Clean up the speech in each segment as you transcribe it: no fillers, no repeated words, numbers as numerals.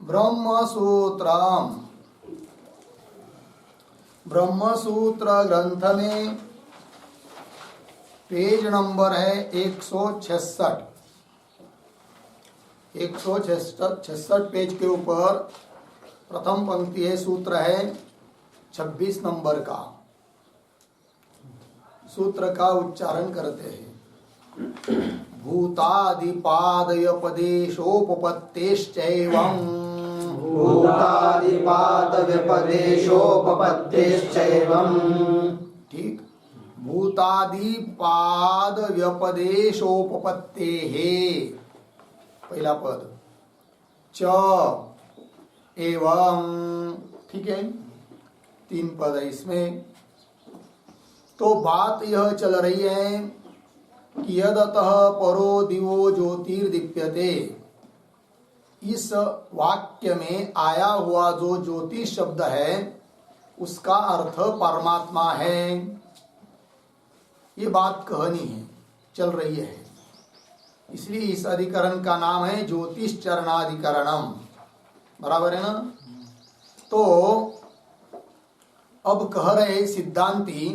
ब्रह्मसूत्रम। ब्रह्मसूत्र ग्रंथ में page number है 166। 166 पेज के ऊपर प्रथम पंक्ति है, सूत्र है 26 नंबर का। सूत्र का उच्चारण करते हैं। भूतादिपादयपदेशोपपत्तेश्चैवं भूतादिपादव्यपदेशोपपत्तेश्चैवं। ठीक। भूतादिपादव्यपदेशोपपत्तेः पहला पद, च एवं, ठीक है, 3 पद है इसमें। तो बात यह चल रही है कि यदतः परो दिवो ज्योतिर्दीप्यते, इस वाक्य में आया हुआ जो ज्योति शब्द है उसका अर्थ परमात्मा है। ये बात कहनी है, चल रही है। इसलिए इस अधिकरण का नाम है ज्योतिश्चरणाधिकरणम। बराबर है ना। तो अब कह रहे सिद्धांती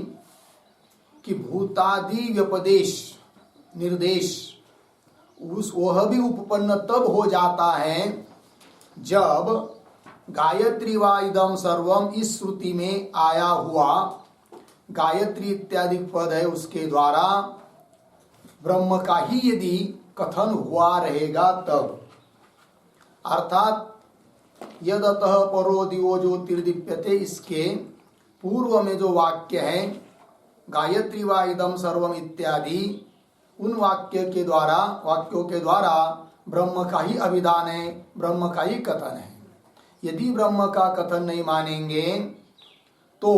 कि भूतादि व्यपदेश निर्देश वह भी उपपन्न तब हो जाता है जब गायत्री वा इदम सर्वम इस श्रुति में आया हुआ गायत्री इत्यादि पद है उसके द्वारा ब्रह्म का ही यदि कथन हुआ रहेगा तब। अर्थात यदतः परो दिवो ज्योतिर्दीप्यते, इसके पूर्व में जो वाक्य है गायत्री वा इदम सर्वम इत्यादि, उन वाक्यों के द्वारा ब्रह्म का ही अभिधान है, ब्रह्म का ही कथन है। यदि ब्रह्म का कथन नहीं मानेंगे तो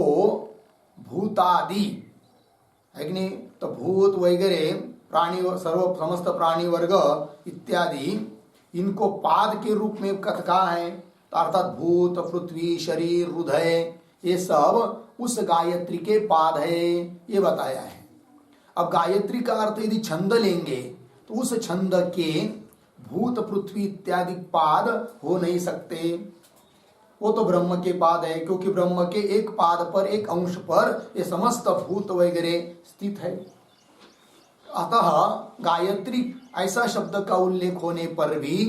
भूतादि है कि नहीं, तो भूत वगैरह प्राणी समस्त प्राणी वर्ग इत्यादि इनको पाद के रूप में कहा है। अर्थात भूत, पृथ्वी, शरीर, हृदय, ये सब उस गायत्री के पाद है, ये बताया है। अब गायत्री का अर्थ यदि छंद लेंगे तो उस छंद के भूत, पृथ्वी इत्यादि पाद हो नहीं सकते। वो तो ब्रह्म के पाद है, क्योंकि ब्रह्म के एक पाद पर, एक अंश पर ये समस्त भूत वगैरह स्थित है। अतः गायत्री ऐसा शब्द का उल्लेख होने पर भी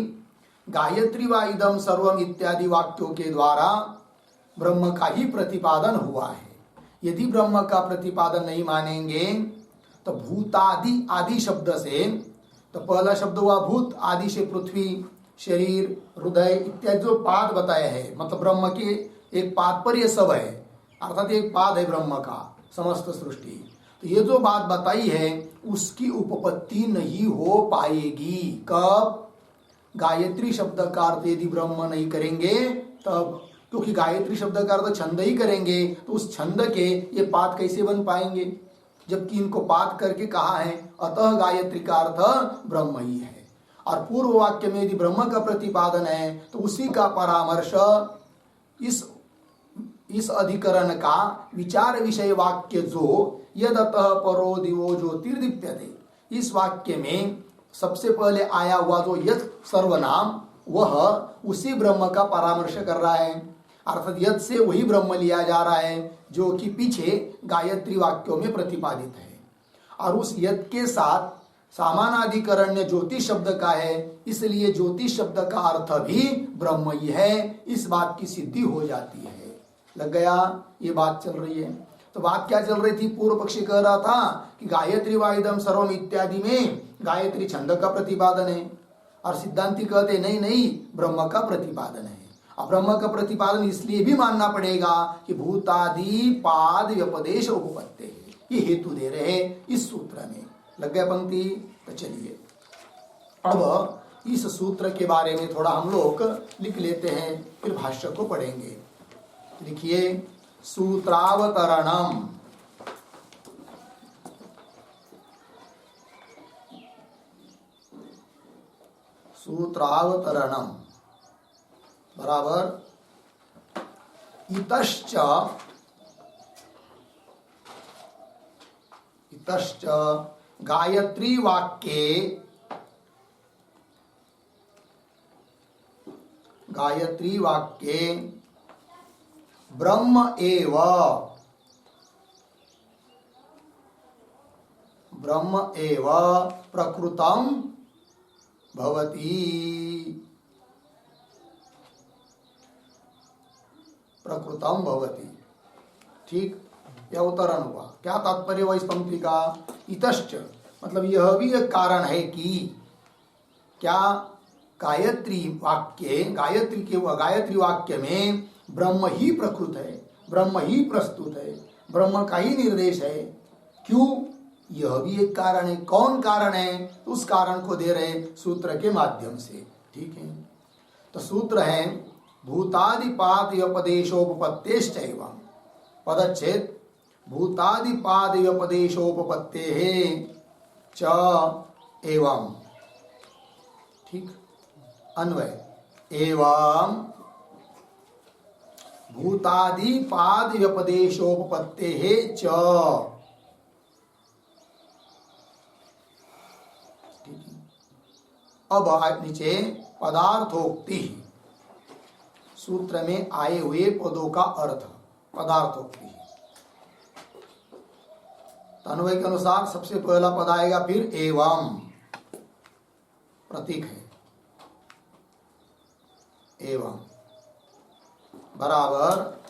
गायत्री वा इदम सर्वम इत्यादि वाक्यों के द्वारा ब्रह्म का ही प्रतिपादन हुआ है। यदि ब्रह्म का प्रतिपादन नहीं मानेंगे तो भूतादि आदि शब्द से, तो पहला शब्द हुआ भूत, आदि से पृथ्वी, शरीर, हृदय इत्यादि जो पाद बताया है, मतलब ब्रह्म के एक पाद पर ये सब है। अर्थात एक पाद है ब्रह्म का समस्त सृष्टि। तो ये जो बात बताई है उसकी उपपत्ति नहीं हो पाएगी। कब? गायत्री शब्द का अर्थ यदि ब्रह्म नहीं करेंगे तब, क्योंकि गायत्री शब्द का अर्थ छंद ही करेंगे तो उस छंद के ये पाद कैसे बन पाएंगे, जबकि इनको पाद करके कहा है अतः गायत्री का अर्थ ब्रह्म ही है। और पूर्व वाक्य में यदि ब्रह्म का प्रतिपादन है तो उसी का परामर्श इस अधिकरण का विचार विषय वाक्य जो यदतः परो दिवो ज्योतिर्दीप्यते, इस वाक्य में सबसे पहले आया हुआ जो यत् सर्वनाम, वह उसी ब्रह्म का परामर्श कर रहा है। अर्थात यत् से वही ब्रह्म लिया जा रहा है जो कि पीछे गायत्री वाक्यों में प्रतिपादित है। और उस यत् के साथ सामानाधिकरण्य ज्योतिष शब्द का है, इसलिए ज्योतिष शब्द का अर्थ भी ब्रह्म ही है। इस बात की सिद्धि हो जाती है। लग गया? ये बात चल रही है। तो बात क्या चल रही थी? पूर्व पक्षी कह रहा था कि गायत्री वाइदम सर्वम इत्यादि में गायत्री छंद का प्रतिपादन है, और सिद्धांती कहते नहीं नहीं, ब्रह्म का प्रतिपादन है। अब ब्रह्म का प्रतिपादन इसलिए भी मानना पड़ेगा कि भूतादि पाद व्यपदेश उपपत्ति है, ये हेतु दे रहे हैं इस सूत्र में। लग गया पंक्ति? तो चलिए अब इस सूत्र के बारे में थोड़ा हम लोग लिख लेते हैं, फिर भाष्य को पढ़ेंगे। लिखिए, सूत्रावतरणम। सूत्रावतरणम बराबर इतश्च गायत्री वाक्ये गायत्री वाक्ये ब्रह्म एव प्रकृतं भवति। प्रकृतं भवति। ठीक, यह उत्तरण हुआ। क्या तात्पर्य हुआ इस पंक्ति का? इतश्च मतलब यह भी एक कारण है कि क्या गायत्री वाक्य में ब्रह्म ही प्रकृत है, ब्रह्म ही प्रस्तुत है, ब्रह्म का ही निर्देश है। क्यों? यह भी एक कारण है। कौन कारण है? उस कारण को दे रहे सूत्र के माध्यम से। ठीक है, तो सूत्र है भूतादिपाद व्यपदेशोपपत्तेश्चैव। पदच्छेद भूतादिपाद व्यपदेशोपपत्तेः च एवं। ठीक, अन्वय एवं भूतादिपाद व्यपदेशोपपत्तेः च। अब नीचे पदार्थोक्ति, सूत्र में आए हुए पदों का अर्थ, पदार्थोक्ति। अन्वय के अनुसार सबसे पहला पद आएगा, फिर एवं प्रतीक है, एवं बराबर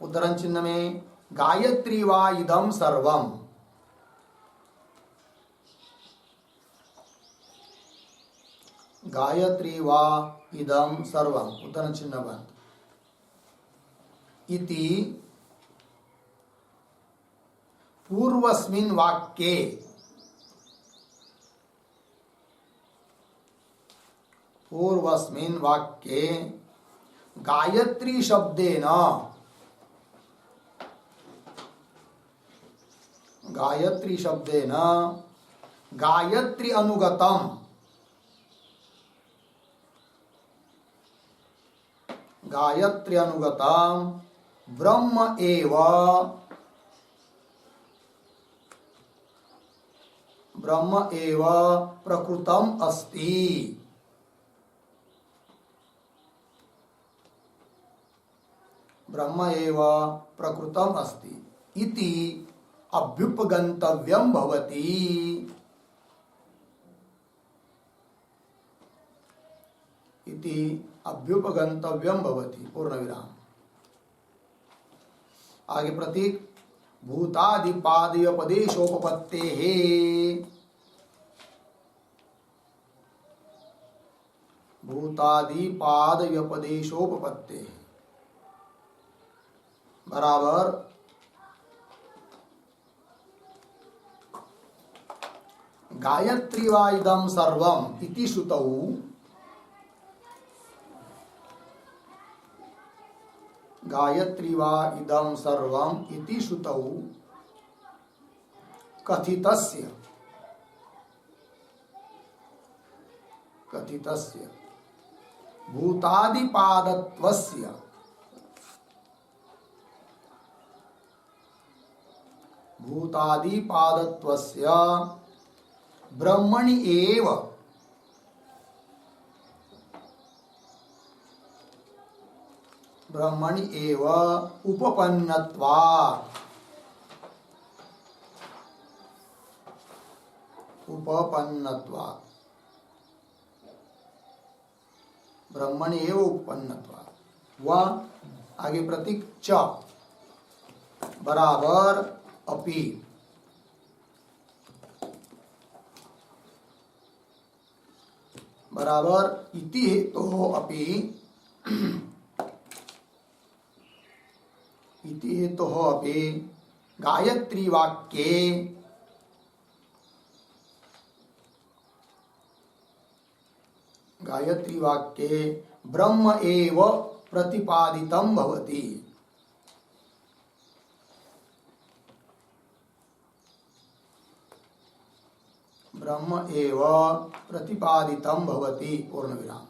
उद्धरण चिन्ह में गायत्री वा इदं सर्वम। गायत्री वा इदं सर्वम उद्धरण चिन्ह बंद। इति पूर्वस्मिन् वाक्ये गायत्री शब्देन गायत्री अनुगतम ब्रह्म एव प्रकृतम अस्ति। ब्रह्म एव प्रकृतम अस्ति इति अभ्युपगंतव्यम भवति। इति अभ्युपगंतव्यम भवति पूर्ण विराम। आगे प्रतीक भूतादिपादयोपदेशोपपत्तेः। भूतादिपादयोपदेशोपपत्तेः बराबर गायत्री वा इदं सर्वम इति श्रुतौ गायत्री वा इदं सर्वम इति श्रुतौ कथितस्य भूतादिपादत्वस्य ब्रह्मणि एव उपपन्नत्वात् ब्रह्मणि एव उपपन्नत्वात्। वह आगे प्रतीक च बराबर अपि बराबर इति हेतु अपि गायत्री वाक्ये ब्रह्म एव प्रतिपादितं भवति। ब्रह्म एव प्रतिपादितं भवति पूर्ण विराम।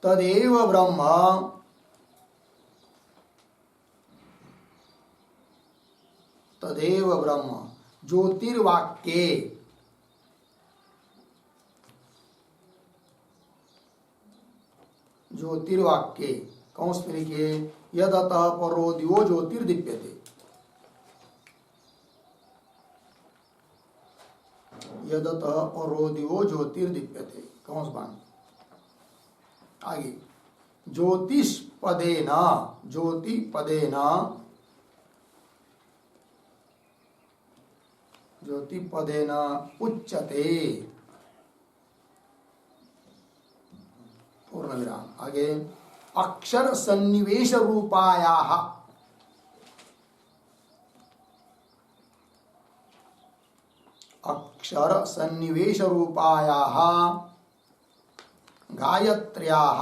तदेव ब्रह्म ज्योतिर्वाक्ये ज्योतिर्वाक्ये कौंस में लिखिए यदतः परो दिवो ज्योतिर्दीप्यते। यदतः परो दिवो ज्योतिर्दीप्यते कौंस बाण। आगे ज्योतिष पदेन ज्योति पदेन ज्योति पदेन उच्यते पूर्ण विराम। आगे अक्षर सन्निवेश रूपायाः अक्षर सन्निवेश रूपायाः गायत्र्याः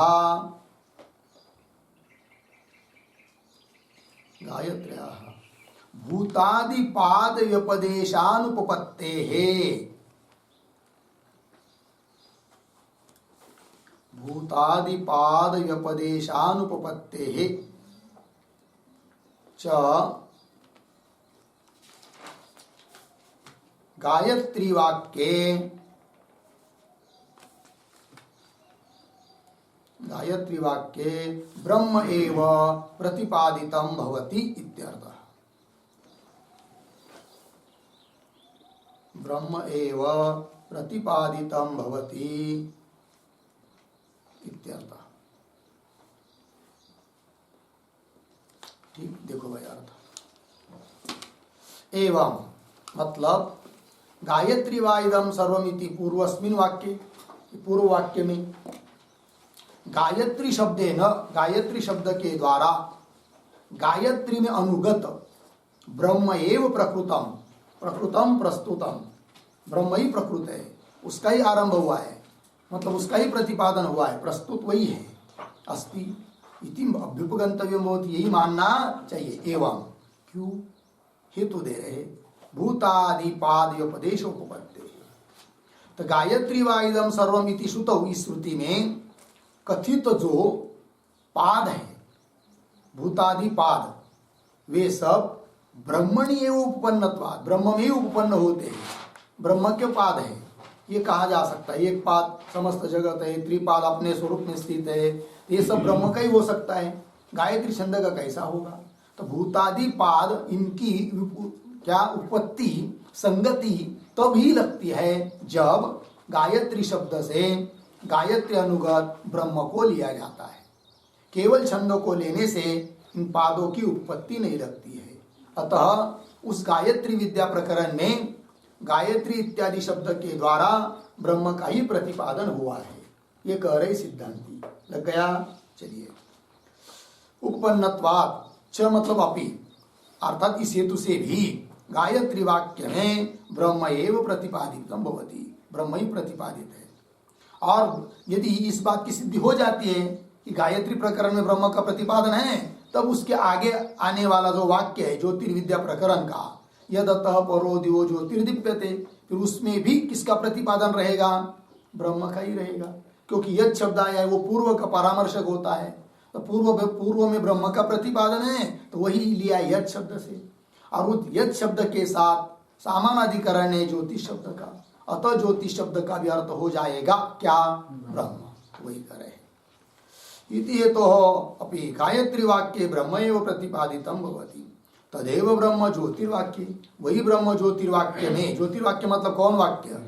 भूतादिपाद व्यपदेशानुपपत्तेः भूतादिपाद व्यपदेशानुपपत्तेः च गायत्री वाक्ये ब्रह्म एव प्रतिपादितं भवति इत्यर्थः। ब्रह्म एव प्रतिपादितं भवति इत्यर्थः। ठीक, देखो भाई अर्थ। एवं मतलब गायत्री वाइदम सर्वमिति पूर्वस्मिन् वाक्ये, पूर्व वाक्य में गायत्री शब्दे न गायत्री शब्द के द्वारा गायत्री में अनुगत ब्रह्म एव प्रकृतम प्रकृतम प्रस्तुतम ब्रह्म ही प्रकृत है, उसका ही आरंभ हुआ है, मतलब उसका ही प्रतिपादन हुआ है, प्रस्तुत वही है। अस्ति इति अभ्युपगंतव्य होती, यही मानना चाहिए। एवं क्यों हेतु दे रहे भूतादिपाद उपदेशोपपत्ति। तो गायत्री वाइदम सर्वम इति श्रुतौ, इस श्रुति में कथित जो पाद है भूतादिपाद वे सब ब्रह्मणि एवं उपपन्नत्वात् ब्रह्म में उपपन्न होते हैं, ब्रह्म के पाद है ये कहा जा सकता है। एक पाद समस्त जगत है, त्रिपाद अपने स्वरूप में स्थित है, ये सब ब्रह्म का ही हो सकता है। गायत्री छंद का कैसा होगा? तो भूतादि पाद इनकी क्या उत्पत्ति संगति तभी लगती है जब गायत्री शब्द से गायत्री अनुगत ब्रह्म को लिया जाता है। केवल छंद को लेने से इन पादों की उत्पत्ति नहीं लगती है। अतः उस गायत्री विद्या प्रकरण में गायत्री इत्यादि शब्द के द्वारा ब्रह्म का ही प्रतिपादन हुआ है, ये कह रहे सिद्धांती। लग गया? चलिए, उपपन्नत्वात् च मतलब अपि, अर्थात इस हेतु से भी गायत्री वाक्य में ब्रह्म एव प्रतिपादितम भवति, ब्रह्म ही प्रतिपादित है। और यदि इस बात की सिद्धि हो जाती है कि गायत्री प्रकरण में ब्रह्म का प्रतिपादन है, तब उसके आगे आने वाला जो वाक्य है ज्योतिर्विद्या प्रकरण का, यदतः परो दिवो ज्योतिर्दीप्यते, फिर उसमें भी किसका प्रतिपादन रहेगा? ब्रह्म का ही रहेगा, क्योंकि यद शब्द आया है वो पूर्व का परामर्शक होता है। तो पूर्व में ब्रह्म का प्रतिपादन है, तो वही लिया यद शब्द से, और उस यद शब्द के साथ सामानाधिकरण है ज्योतिष शब्द का, अतः ज्योतिष शब्द का भी अर्थ हो जाएगा क्या? ब्रह्म। वही करे इति हेतु अपि गायत्री वाक्ये ब्रह्म एव प्रतिपादितम भवति, तदेव ब्रह्म ज्योतिर्वाक्ये, वही ब्रह्म ज्योतिर्वाक्य में, ज्योतिर्वाक्य मतलब कौन वाक्य?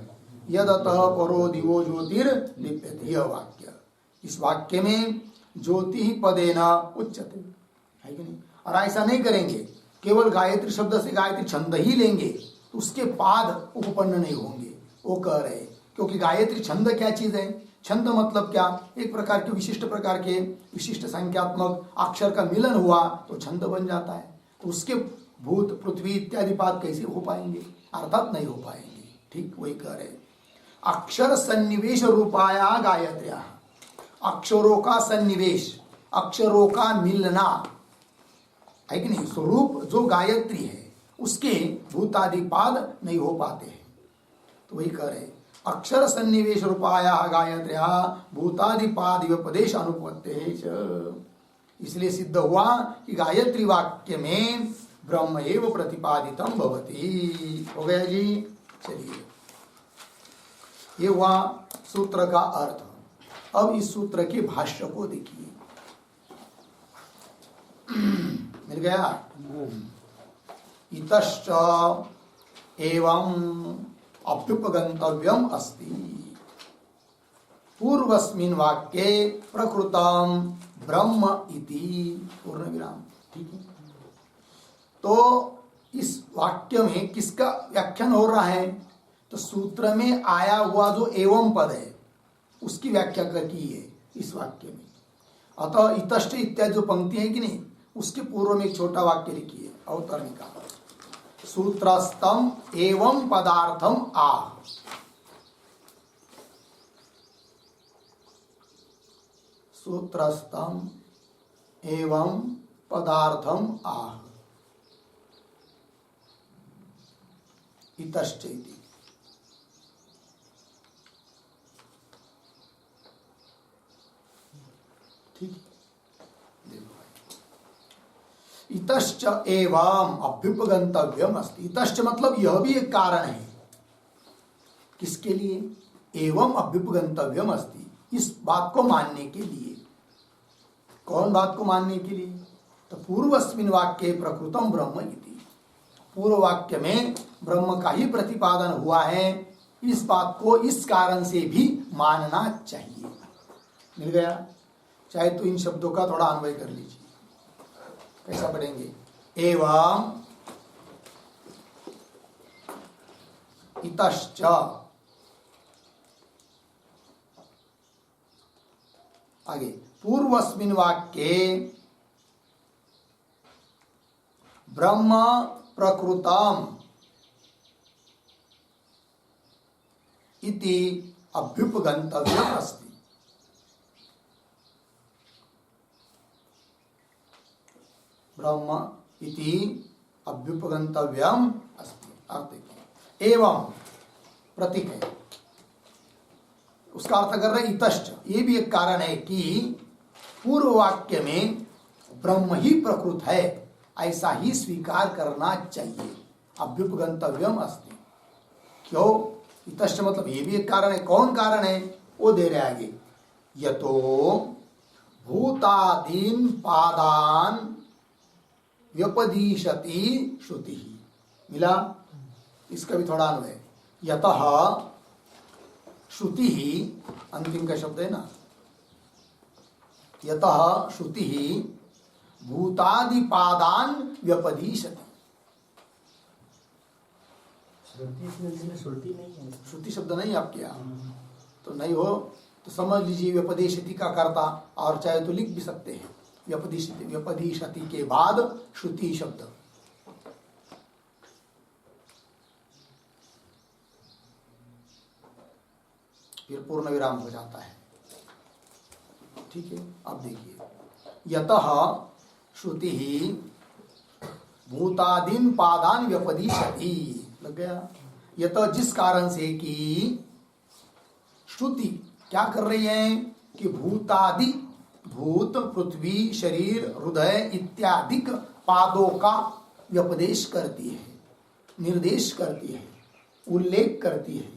यदतः परो दिवो ज्योतिर्दीप्यते, यह वाक्य, इस वाक्य में ज्योति ही पदेन उच्यते, है कि नहीं? और ऐसा नहीं करेंगे केवल गायत्री शब्द से गायत्री छंद ही लेंगे तो उसके पाद उपपन्न नहीं होंगे, वो कह रहे। क्योंकि गायत्री छंद क्या चीज है? छंद मतलब क्या? एक प्रकार के विशिष्ट संख्यात्मक अक्षर का मिलन हुआ तो छंद बन जाता है। तो उसके भूत पृथ्वी इत्यादि पाद कैसे हो पाएंगे? अर्थात नहीं हो पाएंगे। ठीक वही कह रहे। अक्षर सन्निवेश रूपाया गायत्र्या, अक्षरों का सन्निवेश, अक्षरों का मिलना, है कि नहीं? स्वरूप जो गायत्री है उसके भूतादि पाद नहीं हो पाते हैं। तो वही कह रहे अक्षर सन्निवेश रूपाया गायत्र्या भूतादि पाद व्यपदेश अनुपत्ते। इसलिए सिद्ध हुआ कि गायत्री वाक्य में ब्रह्म एव प्रतिपादितम भवति। हो गया जी? चलिए, ये हुआ सूत्र का अर्थ। अब इस सूत्र के भाष्य को देखिए, मिल गया। इतश्च एवं अभ्युपगंतव्यम अस्ति, पूर्वस्मिन् वाक्ये प्रकृतम ब्रह्म इति, पूर्ण विराम। ठीक है, तो इस वाक्य में किसका व्याख्यान हो रहा है? तो सूत्र में आया हुआ जो एवं पद है उसकी व्याख्या की है इस वाक्य में। अतः इतश्च इत्यादि जो पंक्ति है कि नहीं, उसके पूर्व में एक छोटा वाक्य लिखी है अवतरणिका, सूत्रस्थम एवं पदार्थम आह। सूत्रस्थम एवं पदार्थम आह इतश्च इति। ठीक, इतश्च एवं अभ्युपगंतव्यम अस्ति। इतश्च मतलब यह भी एक कारण है, किसके लिए? एवं अभ्युपगंतव्यम अस्ति, इस बात को मानने के लिए। कौन बात को मानने के लिए? तो पूर्वस्मिन् वाक्ये प्रकृतम ब्रह्म इति, पूर्व वाक्य में ब्रह्म का ही प्रतिपादन हुआ है, इस बात को इस कारण से भी मानना चाहिए। मिल गया। चाहे तो इन शब्दों का थोड़ा अन्वय कर लीजिए, कैसा पढ़ेंगे? एवं इतश्च, आगे पूर्वस्मिन् वाक्ये ब्रह्म प्रकृतम इति अभ्युपगंतव्यम अस्ति। ब्रह्म इति अभ्युपगंतव्यम अस्ति। अर्थ एवं प्रतीक है, उसका अर्थ कर रहे इतश्च, ये भी एक कारण है कि पूर्व वाक्य में ब्रह्म ही प्रकृत है, ऐसा ही स्वीकार करना चाहिए। अभ्युपगंतव्यम अस्ति, क्यों? इतश्च मतलब ये भी एक कारण है। कौन कारण है? वो दे रहे आगे, यतो भूतादीन पादान व्यपदिशति श्रुति। मिला? इसका भी थोड़ा अन्वय, यतः श्रुति ही, अंतिम का शब्द है ना, यतः श्रुति ही भूतादि पादान व्यपदिशति। श्रुति नहीं है, श्रुति शब्द नहीं आपके यहाँ, तो नहीं हो तो समझ लीजिए व्यपदेशति का कर्ता, और चाहे तो लिख भी सकते हैं व्यपदिशति, व्यपदिशति के बाद श्रुति शब्द। फिर पूर्ण विराम हो जाता है। ठीक है, अब देखिए, यतः श्रुति ही भूतादीन पादान व्यपदिशति, लग गया। यतः जिस कारण से कि श्रुति क्या कर रही है कि भूतादि, भूत, पृथ्वी, शरीर, हृदय इत्यादि पादों का व्यपदेश करती है, निर्देश करती है, उल्लेख करती है।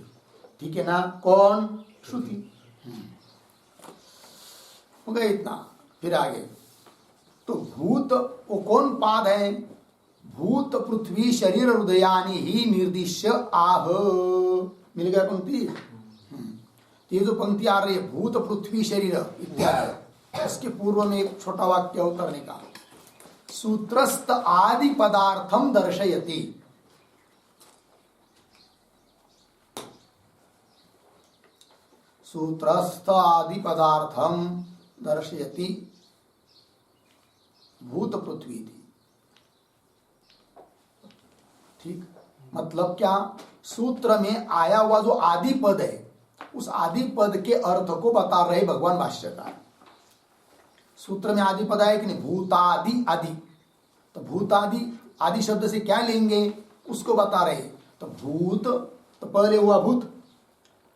ठीक है ना? कौन? श्रुति। हो गया इतना। फिर आगे, तो भूत वो कौन पाद है? भूत, पृथ्वी, शरीर, हृदयानि ही निर्दिश्य आह। मिल गया पंक्ति? ये जो पंक्ति आ रही है भूत, पृथ्वी, शरीर इत्यादि, इसके पूर्व में एक छोटा वाक्य उतरने का, सूत्रस्थ आदि पदार्थम दर्शयति। सूत्रस्थ आदि पदार्थम दर्शयति भूत पृथ्वी थी। ठीक, मतलब क्या? सूत्र में आया हुआ जो आदि पद है, उस आदि पद के अर्थ को बता रहे भगवान भाष्यकार। सूत्र में आदि पद है कि नहीं? भूतादि आदि, तो भूतादि आदि शब्द से क्या लेंगे उसको बता रहे। तो भूत तो पहले हुआ भूत,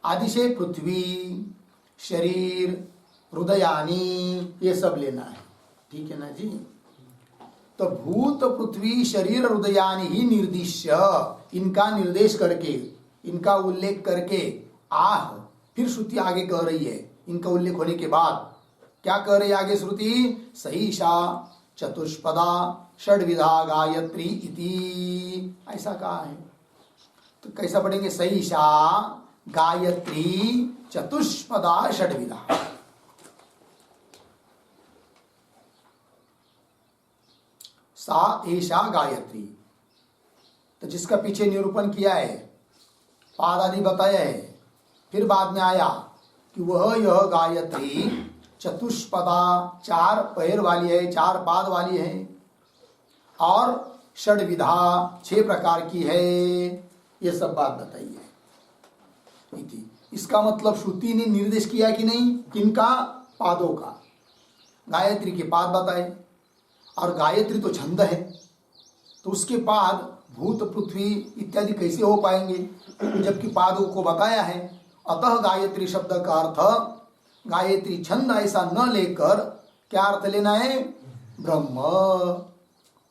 आदि से पृथ्वी, शरीर, हृदयानी, ये सब लेना है। ठीक है ना जी? तो भूत, पृथ्वी, शरीर, हृदयानी ही निर्दिश्य, इनका निर्देश करके, इनका उल्लेख करके आह, फिर श्रुति आगे कह रही है इनका उल्लेख होने के बाद क्या कह रही आगे श्रुति? सहीशा चतुष्पदा षड्विधा गायत्री इति, ऐसा कहा है। तो कैसा पढ़ेंगे? सहीशा गायत्री चतुष्पदा षड्विधा। सा ऐशा गायत्री, तो जिसका पीछे निरूपण किया है, पाद आदि बताया है, फिर बाद में आया कि वह यह गायत्री चतुष्पदा, 4 पैर वाली है, 4 पाद वाली है, और षड्विधा 6 प्रकार की है। ये सब बात बताई है। इसका मतलब श्रुति ने निर्देश किया कि नहीं? किनका? पादों का। गायत्री के पाद बताए, और गायत्री तो छंद है, तो उसके पाद भूत पृथ्वी इत्यादि कैसे हो पाएंगे, जबकि पादों को बताया है। अतः गायत्री शब्द का अर्थ गायत्री छंद ऐसा न लेकर क्या अर्थ लेना है? ब्रह्म।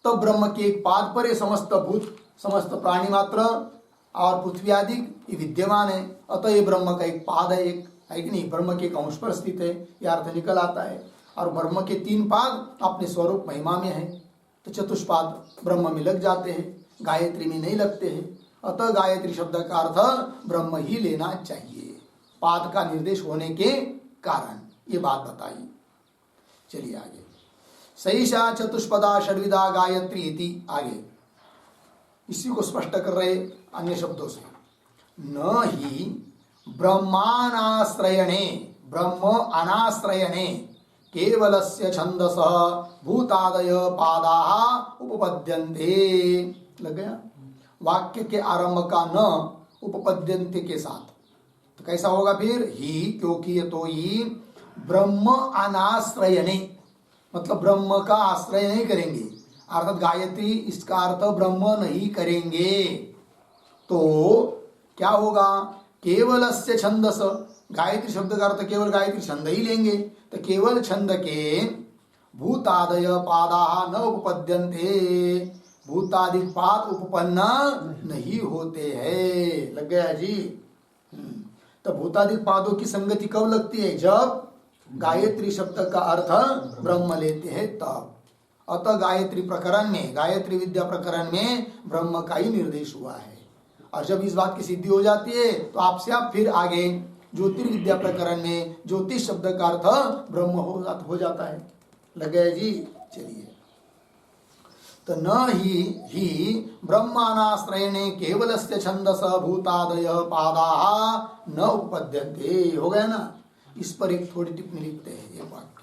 तो ब्रह्म के एक पाद पर ये समस्त भूत, समस्त प्राणी मात्र और पृथ्वी आदि ये विद्यमान है। अतः ये ब्रह्म का एक पाद है, एक है कि नहीं? ब्रह्म के एक अंश पर स्थित है, यह अर्थ निकल आता है। और ब्रह्म के 3 पाद अपने स्वरूप महिमा में है, तो चतुष्पाद ब्रह्म में लग जाते हैं, गायत्री में नहीं लगते हैं। अतः गायत्री शब्द का अर्थ ब्रह्म ही लेना चाहिए, पाद का निर्देश होने के कारण, ये बात बताई। चलिए आगे। सहीशा चतुष्पदा षड्विधा गायत्री इति, आगे इसी को स्पष्ट कर रहे अन्य शब्दों से। न ही ब्रह्मानाश्रयणे, ब्रह्म अनाश्रयणे केवलस्य छंदसः भूतादय पादाः उपपद्यन्ते। लग गया? वाक्य के आरंभ का न उपपद्यन्ते के साथ, तो कैसा होगा फिर? ही, क्योंकि ये तो ही ब्रह्म अनाश्रयणे, मतलब ब्रह्म का आश्रय नहीं करेंगे, अर्थात गायत्री इसका अर्थ ब्रह्म नहीं करेंगे, तो क्या होगा? केवलस्य छंदस, गायत्री शब्द का अर्थ केवल गायत्री छंद ही लेंगे, तो केवल छंद के भूतादय पादाः न उपपद्यन्ते, भूतादि पाद उपपन्न नहीं होते हैं। लग गया जी? तो भूतादि पादों की संगति कब लगती है? जब गायत्री शब्द का अर्थ ब्रह्म लेते हैं तब। अतः गायत्री प्रकरण में, गायत्री विद्या प्रकरण में ब्रह्म का ही निर्देश हुआ है। और जब इस बात की सिद्धि हो जाती है तो आपसे आप फिर आगे ज्योतिर्विद्या प्रकरण में ज्योतिष शब्द का अर्थ ब्रह्म हो जाता है। लगे जी? चलिए। तो न ही ब्रह्मानाश्रयणे केवलस्य छंदस भूतादय पादाः न उपपद्यन्ते, हो गया ना? इस पर एक थोड़ी टिप्पणी लिखते हैं, ये वाक्य।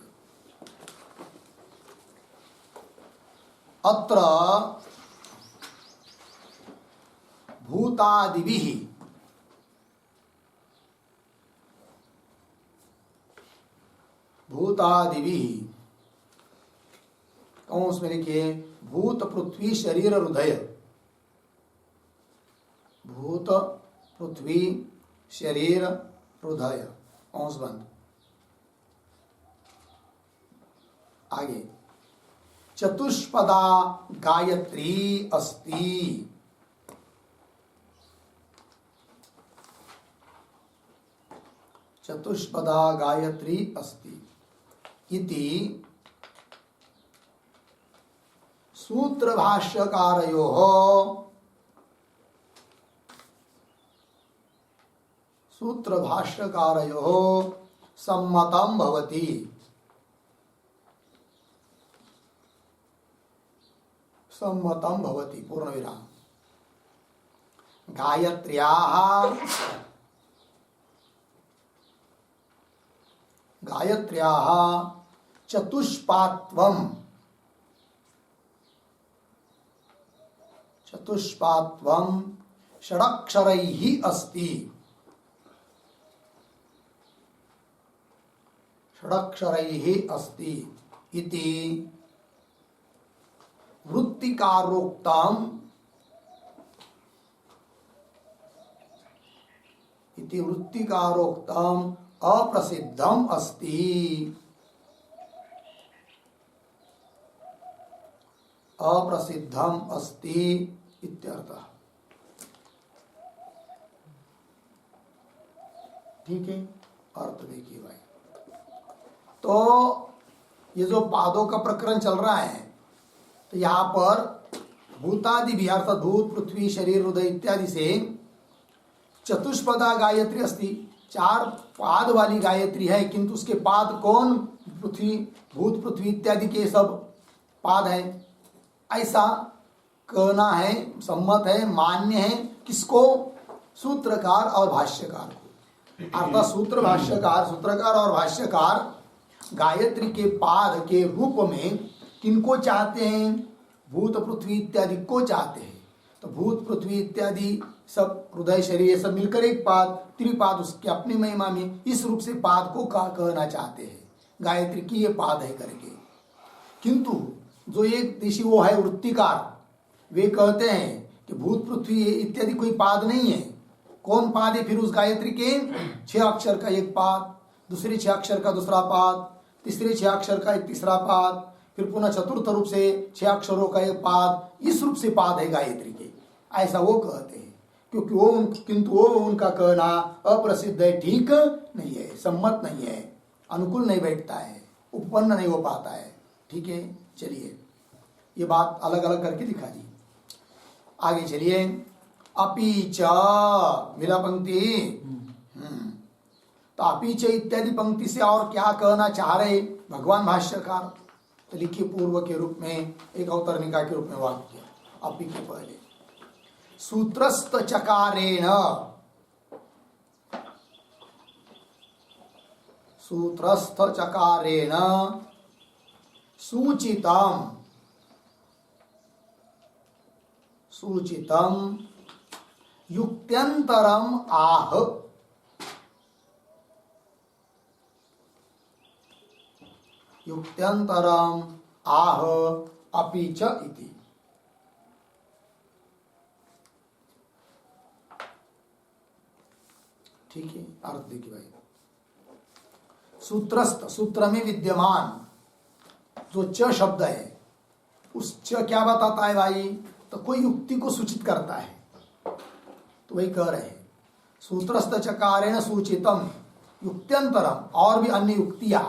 अत्र भूतादिभिः कौंस में लिखिए भूत पृथ्वी शरीर हृदय, भूत पृथ्वी शरीर हृदय, कौंस बंद। आगे चतुष्पदा गायत्री अस्ति, चतुष्पदा गायत्री अस्ति इति सूत्र भाष्यकारयोः सम्मतं भवति। पूर्ण विराम। गायत्र्याः चतुष्पात्वं षडक्षरैः अस्ति, इति वृत्तिकारोक्तम् अप्रसिद्धम् अस्ति, इत्यर्थः। ठीक है, अर्थ देखिए भाई। तो ये जो पादों का प्रकरण चल रहा है, तो यहाँ पर भूतादि भी अर्थात भूत पृथ्वी शरीर हृदय इत्यादि से चतुष्पदा गायत्री अस्ति, 4 पाद वाली गायत्री है, किंतु उसके पाद कौन? पृथ्वी भूत पृथ्वी इत्यादि के सब पाद है, ऐसा कहना है, सम्मत है, मान्य है। किसको? सूत्रकार और भाष्यकार को। अर्थात सूत्रकार और भाष्यकार गायत्री के पाद के रूप में किनको चाहते हैं? भूत पृथ्वी इत्यादि को चाहते हैं। तो भूत पृथ्वी इत्यादि सब हृदय शरीर सब मिलकर एक पाद, त्रिपाद उसके अपनी महिमा में इस रूप से पाद को कहना चाहते हैं, गायत्री की ये पाद है करके। किंतु जो एक देशी वो है वृत्तिकार, वे कहते हैं कि भूत पृथ्वी इत्यादि कोई पाद नहीं है। कौन पाद है फिर उस गायत्री के? 6 अक्षर का एक पाद, दूसरे 6 अक्षर का दूसरा पाद, तीसरे 6 अक्षर का एक तीसरा पाद, फिर पुनः चतुर्थ रूप से 6 अक्षरों का एक पाद, इस रूप से पाद है गायत्री के, ऐसा वो कहते हैं। क्योंकि किंतु वो उनका कहना अप्रसिद्ध है, ठीक नहीं है, सम्मत नहीं है, अनुकूल नहीं बैठता है, उपपन्न नहीं हो पाता है। ठीक है, चलिए ये बात अलग अलग करके दिखा दी। आगे चलिए, अपीच मिला पंक्ति। तो अपीच इत्यादि पंक्ति से और क्या कहना चाह रहे भगवान भाष्यकार? तो लिखिए पूर्व के रूप में, एक अवतरणिका के रूप में वाक्य। अपी के पहले सूत्रस्थ चकारेण, सूत्रस्थ चकारेण सूचितम, सूचितम युक्त्यंतरम आह, युक्त्यंतरम आह अपीच इति। ठीक है, अर्थ देखिए भाई। सूत्रस्थ, सूत्र में विद्यमान जो च शब्द है, उस च क्या बताता है भाई? तो कोई युक्ति को सूचित करता है। तो वही कह रहे हैं, सूत्रस्थ चकारेण सूचितम युक्त्यंतरम, और भी अन्य युक्तियां,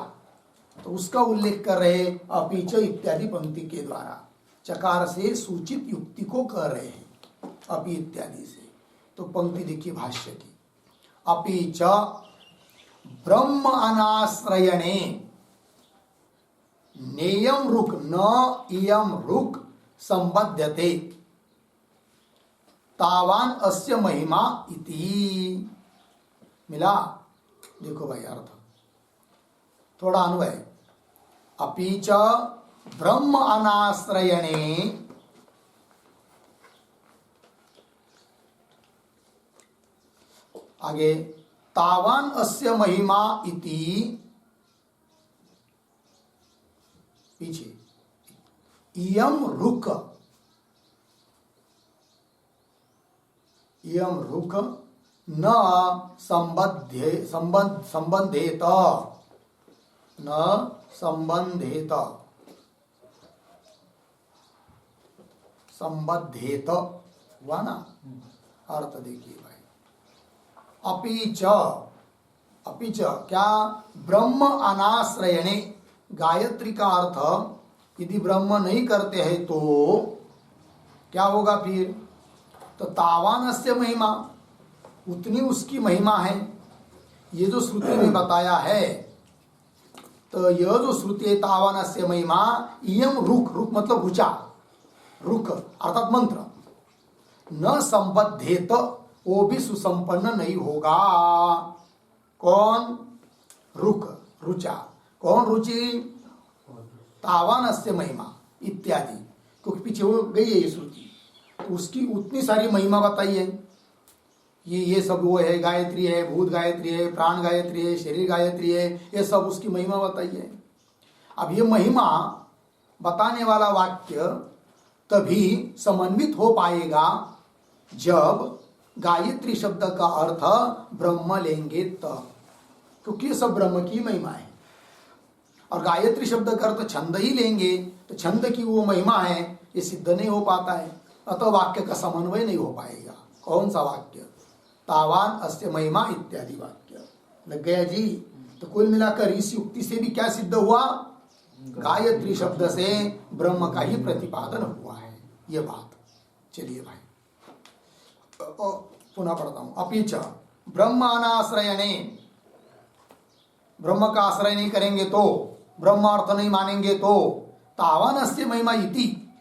तो उसका उल्लेख कर रहे अपीच इत्यादि पंक्ति के द्वारा। चकार से सूचित युक्ति को कह रहे हैं अपी इत्यादि से। तो पंक्ति देखिए भाष्य की, अपीच ब्रह्म अनाश्रयणे नेयम रुक न इयम रुक संबध्यते तावान अस्य महिमा इति। मिला? देखो भाई अर्थ, थोड़ा अन्वय। अपीच ब्रह्म अनाश्रयणे, आगे तावान अस्य महिमा इति, पीछे इयम रुक, इयम रुक न संबंधेत, न संबंधेत, संबद्धेत हुआ ना? अर्थ देखिए भाई, अपीच, अपीच क्या? ब्रह्म अनाश्रयणे, गायत्री का अर्थ यदि ब्रह्म नहीं करते हैं तो क्या होगा फिर? तो तावानस्य महिमा, उतनी उसकी महिमा है। ये जो श्रुति में बताया है, तो यह जो श्रुति है तावानस्य महिमा, इयम रुक, रुक मतलब रुचा, रुक अर्थात मंत्र, न संबद्धेत, वो भी सुसंपन्न नहीं होगा। कौन? रुक, रुचा, कौन रुचि? तावानस्य महिमा इत्यादि, क्योंकि पीछे वो गई है ये श्रुति, तो उसकी उतनी सारी महिमा बताई है। ये सब वो है, गायत्री है, भूत गायत्री है, प्राण गायत्री है, शरीर गायत्री है, ये सब उसकी महिमा बताई है। अब ये महिमा बताने वाला वाक्य तभी समन्वित हो पाएगा जब गायत्री शब्द का अर्थ ब्रह्म लेंगे तब, क्योंकि ये सब ब्रह्म की महिमा है। और गायत्री शब्द का अर्थ छंद ही लेंगे तो छंद की वो महिमा है, ये सिद्ध नहीं हो पाता है, अतः वाक्य का समन्वय नहीं हो पाएगा। कौन सा वाक्य? तावान अस्य महिमा इत्यादि वाक्य लग गया जी। तो कुल मिलाकर इस युक्ति से भी क्या सिद्ध हुआ? गायत्री शब्द से ब्रह्म का ही प्रतिपादन हुआ है, ये बात। चलिए भाई पुनः पढ़ता हूं। अपिच ब्रह्मानाश्रयणे, ब्रह्म का आश्रय नहीं करेंगे तो, ब्रह्म अर्थ नहीं मानेंगे तो, तावानस्य महिमा इति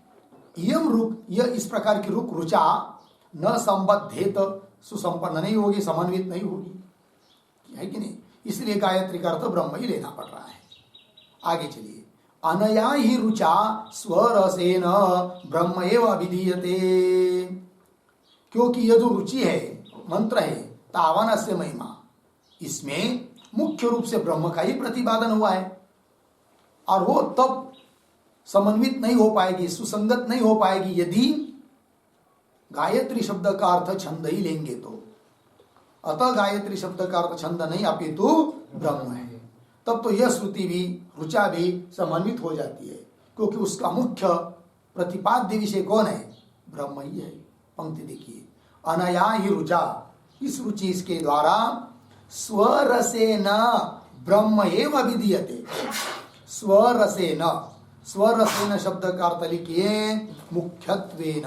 इयम रूप, यह इस प्रकार की रुक रुचा न संबद्धेत, सुसंपन्न नहीं होगी, समन्वित नहीं होगी, है कि नहीं? इसलिए गायत्री का अर्थ ब्रह्म ही लेना पड़ रहा है। आगे चलिए। अनया ही रुचा स्वरसेन ब्रह्म एव अभिधीयते, क्योंकि यह जो रुचि है, मंत्र है, तावानस्य महिमा, इसमें मुख्य रूप से ब्रह्म का ही प्रतिपादन हुआ है, और वो तब समन्वित नहीं हो पाएगी, सुसंगत नहीं हो पाएगी यदि गायत्री शब्द का अर्थ छंद ही लेंगे तो। अतः गायत्री शब्द का अर्थ छंद नहीं अपितु ब्रह्म है। तब तो यह श्रुति भी, रुचा भी समन्वित हो जाती है, क्योंकि उसका मुख्य प्रतिपाद्य विषय कौन है? ब्रह्म ही है। पंक्ति देखिए, अनया ही रुचा, इस रुचि इसके द्वारा स्वरसेन ब्रह्म एव अभिधीयते। स्वरसेन, स्वरसेन शब्द का अर्थ लिखिए मुख्यत्वेन,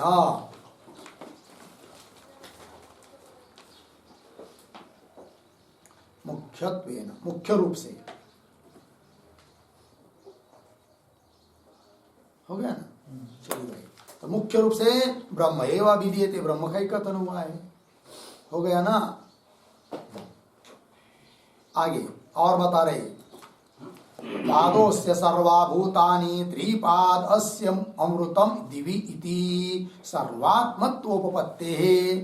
मुख्यत्वेन, मुख्य रूप से। हो गया ना? चलिए भाई, तो मुख्य रूप से ब्रह्म एव अभिधीयते, ब्रह्म का ही कथन हुआ है। हो गया ना? आगे और बता रहे, पादोस्य सर्वाभूतानि त्रिपाद अस्य अमृतम दिवि इति सर्वात्मत्वोपपत्तेः,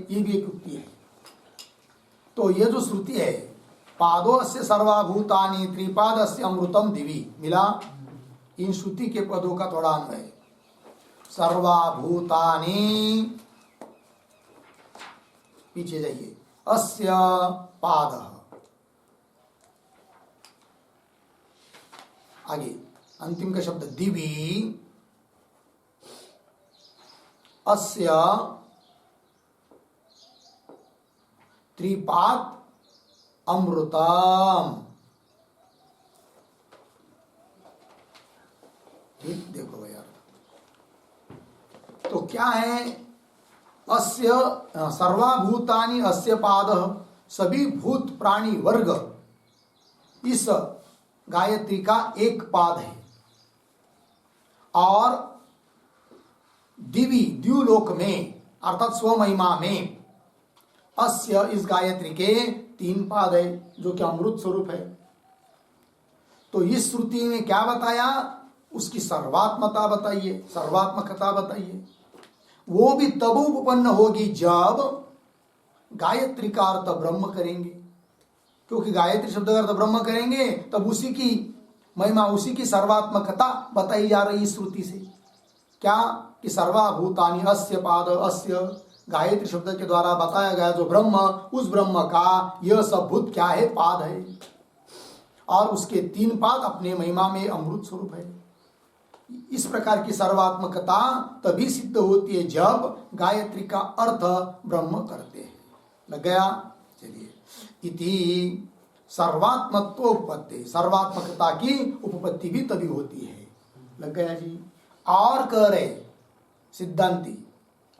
ये भी एक युक्ति है। तो ये जो श्रुति है, पादोस्य सर्वाभूतानि त्रिपादस्य अमृतम दिवि, मिला? इन श्रुति के पदों का थोड़ा अन्वय। सर्वाभूतानि, पीछे जाइए, अस्य पादः, आगे अंतिम का शब्द दिवि, अस्य त्रिपाद अमृतम। ठीक, देखो भाई यार, तो क्या है? अस्य सर्वाभूतानि अस्य पादः, सभी भूत प्राणी वर्ग इस गायत्री का एक पाद है, और दिवी, द्युलोक में अर्थात स्वमहिमा में, अस्य इस गायत्री के 3 पाद है, जो कि अमृत स्वरूप है। तो इस श्रुति में क्या बताया? उसकी सर्वात्मता बताइए, सर्वात्मकता बताइए। वो भी तब उपपन्न होगी जब गायत्री का अर्थ ब्रह्म करेंगे, क्योंकि गायत्री शब्द का अर्थ ब्रह्म करेंगे तब उसी की महिमा, उसी की सर्वात्मकता बताई जा रही इस श्रुति से। क्या? कि सर्वाभूतानि अस्य पाद, अस्य गायत्री शब्द के द्वारा बताया गया जो ब्रह्म, उस ब्रह्म का यह सब भूत क्या है? पाद है, और उसके 3 पाद अपने महिमा में अमृत स्वरूप है। इस प्रकार की सर्वात्मकता तभी सिद्ध होती है जब गायत्री का अर्थ ब्रह्म करते हैं। लग गया? चलिए, इति सर्वात्मत्व उपपत्ति, सर्वात्मकता की उपपत्ति भी तभी होती है। लग गया जी? और कह रहे सिद्धांती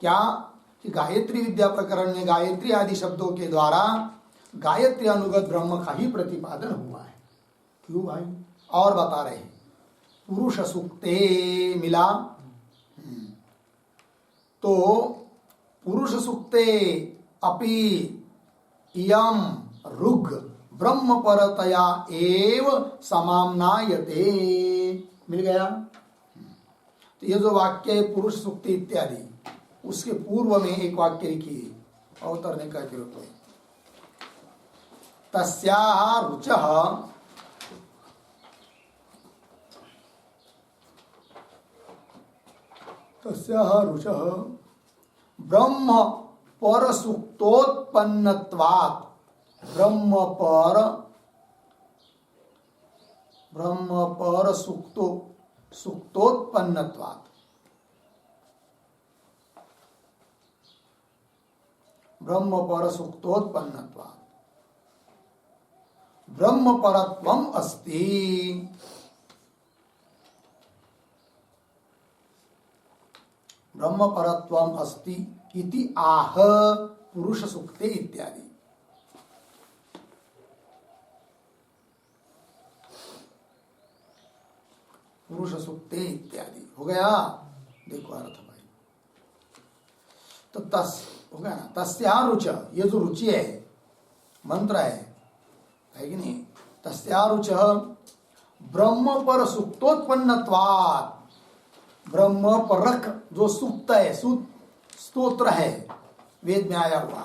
क्या? कि गायत्री विद्या प्रकरण में गायत्री आदि शब्दों के द्वारा गायत्री अनुगत ब्रह्म का ही प्रतिपादन हुआ है। क्यों भाई? और बता रहे पुरुष सूक्ते, मिला? तो पुरुष सूक्ते अपि इयम ऋग ब्रह्म परतया एव समाम्नायते, मिल गया? तो ये जो वाक्य है पुरुष सूक्ति इत्यादि, उसके पूर्व में एक वाक्य लिखिए अवतरने का रूप में, तस्याः रुचः ब्रह्म पर सुक्तोत्पन्नत्वात्, ब्रह्म पर सुक्तोत्पन्नत्वात्, ब्रह्म पर सुक्तोत्पन्नत्वात्, ब्रह्म परत्वम अस्ति। ब्रह्म परत्वम अस्ति इति आह पुरुष सूक्ते इत्यादि। पुरुष सूक्ते इत्यादि हो गया। देखो अर्थ भाई, तो तस हो गया ना, तस्या रुच, ये जो रुचि है मंत्र है कि नहीं, तस्या रुच ब्रह्म पर सुक्तोत्पन्नत्वात्, ब्रह्म परक जो सूक्त है, स्तोत्र है वेद में आया हुआ,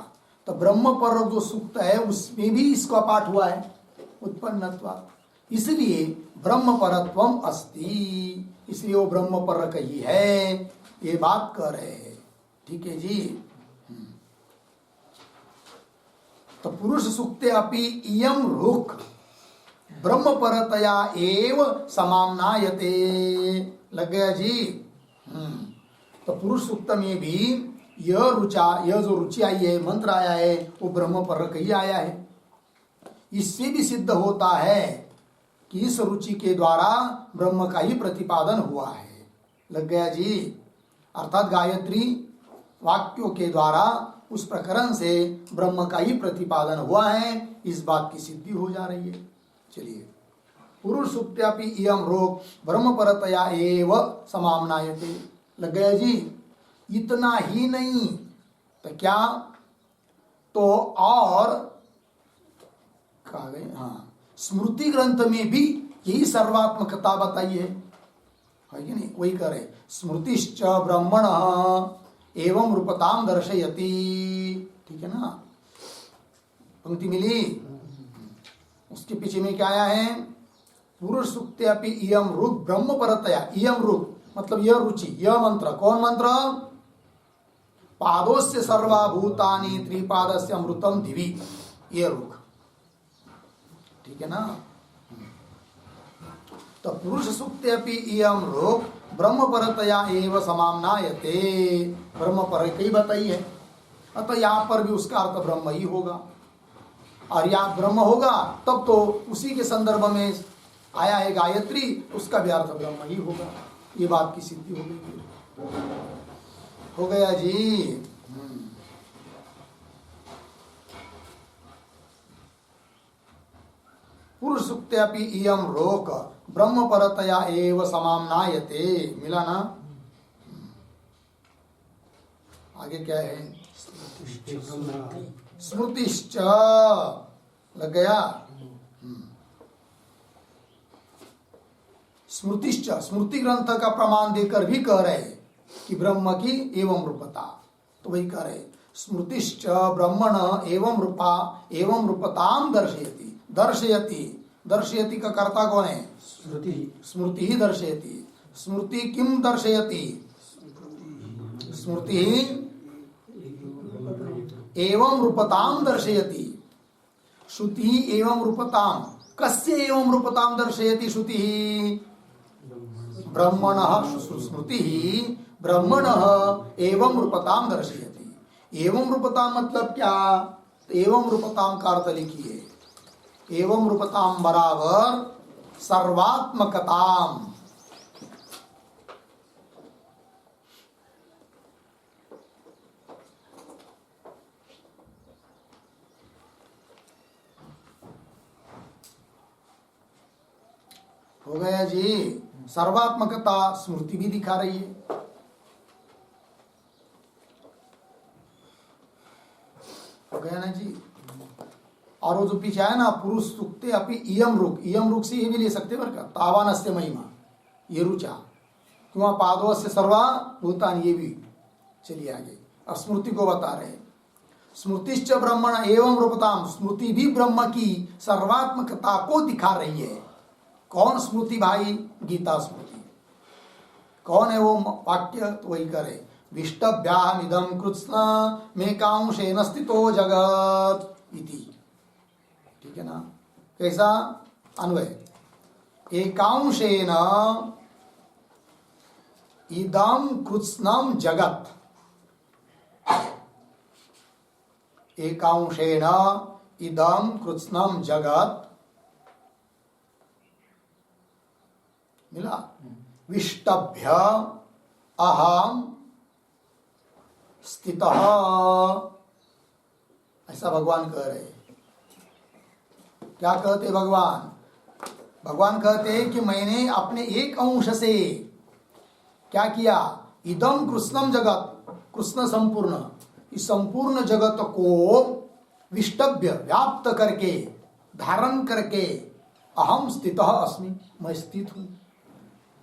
तो ब्रह्म पर जो सूक्त है उसमें भी इसका पाठ हुआ है उत्पन्नत्वात्, इसलिए ब्रह्म परत्वम अस्ति, इसलिए वो ब्रह्म परक ही है, ये बात कर रहे हैं। ठीक है जी। तो पुरुष सूक्ते अपि इयं रुक् ब्रह्म परतया एव समाम्नायते। लग गया जी। तो पुरुष सूक्त में भी यह जो रुचि आई है, मंत्र आया है, वो ब्रह्म परक ही आया है। इससे भी सिद्ध होता है कि इस रुचि के द्वारा ब्रह्म का ही प्रतिपादन हुआ है। लग गया जी। अर्थात गायत्री वाक्यों के द्वारा उस प्रकरण से ब्रह्म का ही प्रतिपादन हुआ है, इस बात की सिद्धि हो जा रही है। चलिए, पुरुष सुप्त्यापि इयं रोग ब्रह्म परतया एव समाम्नायते। लग गया जी। इतना ही नहीं तो क्या, तो और कहा गए, हाँ, स्मृति ग्रंथ में भी यही सर्वात्मकता बताई है कि नहीं। वही करे, स्मृतिश्च ब्रह्मण एवं रूपताम दर्शयति। ठीक है ना, पंक्ति मिली। उसके पीछे में क्या आया है, पुरुष सुक्त्यपि इयं रुक् ब्रह्म परतया। इयं रुक् मतलब यह रुचि, यह मंत्र। कौन मंत्र? पादोस्य सर्वभूतानि त्रिपादस्य अमृतम दिवि, ये रुक्। ठीक है ना। तो पुरुष सुक्त्यपि इयं रुक् ब्रह्म परतया एव समाम्नायते, ब्रह्म पर ही बताई है, अतः यहाँ पर भी उसका अर्थ ब्रह्म ही होगा। और यहाँ ब्रह्म होगा तब तो उसी के संदर्भ में आया है गायत्री, उसका भी अर्थ ब्रह्म ही होगा। ये बात की सिद्धि हो गई। हो गया जी। पुरुष सुक्त्यपि इयं रोक ब्रह्म परतया एव समाम्नायते। मिला ना। आगे क्या है, स्मृतिश्च। लग गया। स्मृतिश्च, स्मृति ग्रंथ का प्रमाण देकर भी कह रहे कि ब्रह्म की एवं रूपता। तो वही कह रहे, स्मृतिश्च ब्रह्मण एवं रूपा एवं रूपताम दर्शयति। दर्शयति, दर्शयति का कर्ता कौन है? स्मृति। स्मृति ही दर्शयति। स्मृति किम दर्शयति? स्मृति एवं रूपताम दर्शयति। श्रुति एवं रूपताम, कस्य एवं रूपताम दर्शयति? श्रुति ब्रह्मणः, स्मृति ब्रह्मणः एवं रूपताम दर्शयति। एवं रूपताम मतलब क्या? एवं रूपताम का अर्थ लिखिए, एवं रूपताम बराबर सर्वात्मकताम। हो गया जी। सर्वात्मकता स्मृति भी दिखा रही है। हो गया ना जी। और वो जो पीछे आया ना, पुरुष सुक्ते अपि इयं रुक्, इयं रुक् से ये भी ले सकते हैं, तावानस्य महिमा, ये रुचा क्यों पादोस्य सर्वा भूतान, ये भी। चलिए आगे, अब स्मृति को बता रहे। स्मृतिश्च ब्रह्मण एवं रूपताम, स्मृति भी ब्रह्म की सर्वात्मकता को दिखा रही है। कौन स्मृति भाई? गीता स्मृति। कौन है वो वाक्य? तो वही करे, विष्टभ्यामिदं कृत्स्न मेकांशेन स्थितो जगत् इति। ठीक है ना। कैसा अन्वय? एकांशेन इदं कृत्स्नं जगत्, एकांशेन इदं कृत्स्नं जगत् मिला। विष्टभ्य अहम स्थितः, ऐसा भगवान कह रहे। क्या कहते भगवान? भगवान कहते हैं कि मैंने अपने एक अंश से क्या किया? इदम कृष्णम जगत, कृष्ण संपूर्ण, इस संपूर्ण जगत को विष्टभ्य व्याप्त करके, धारण करके, अहम स्थितः अस्मि, मैं स्थित हूं।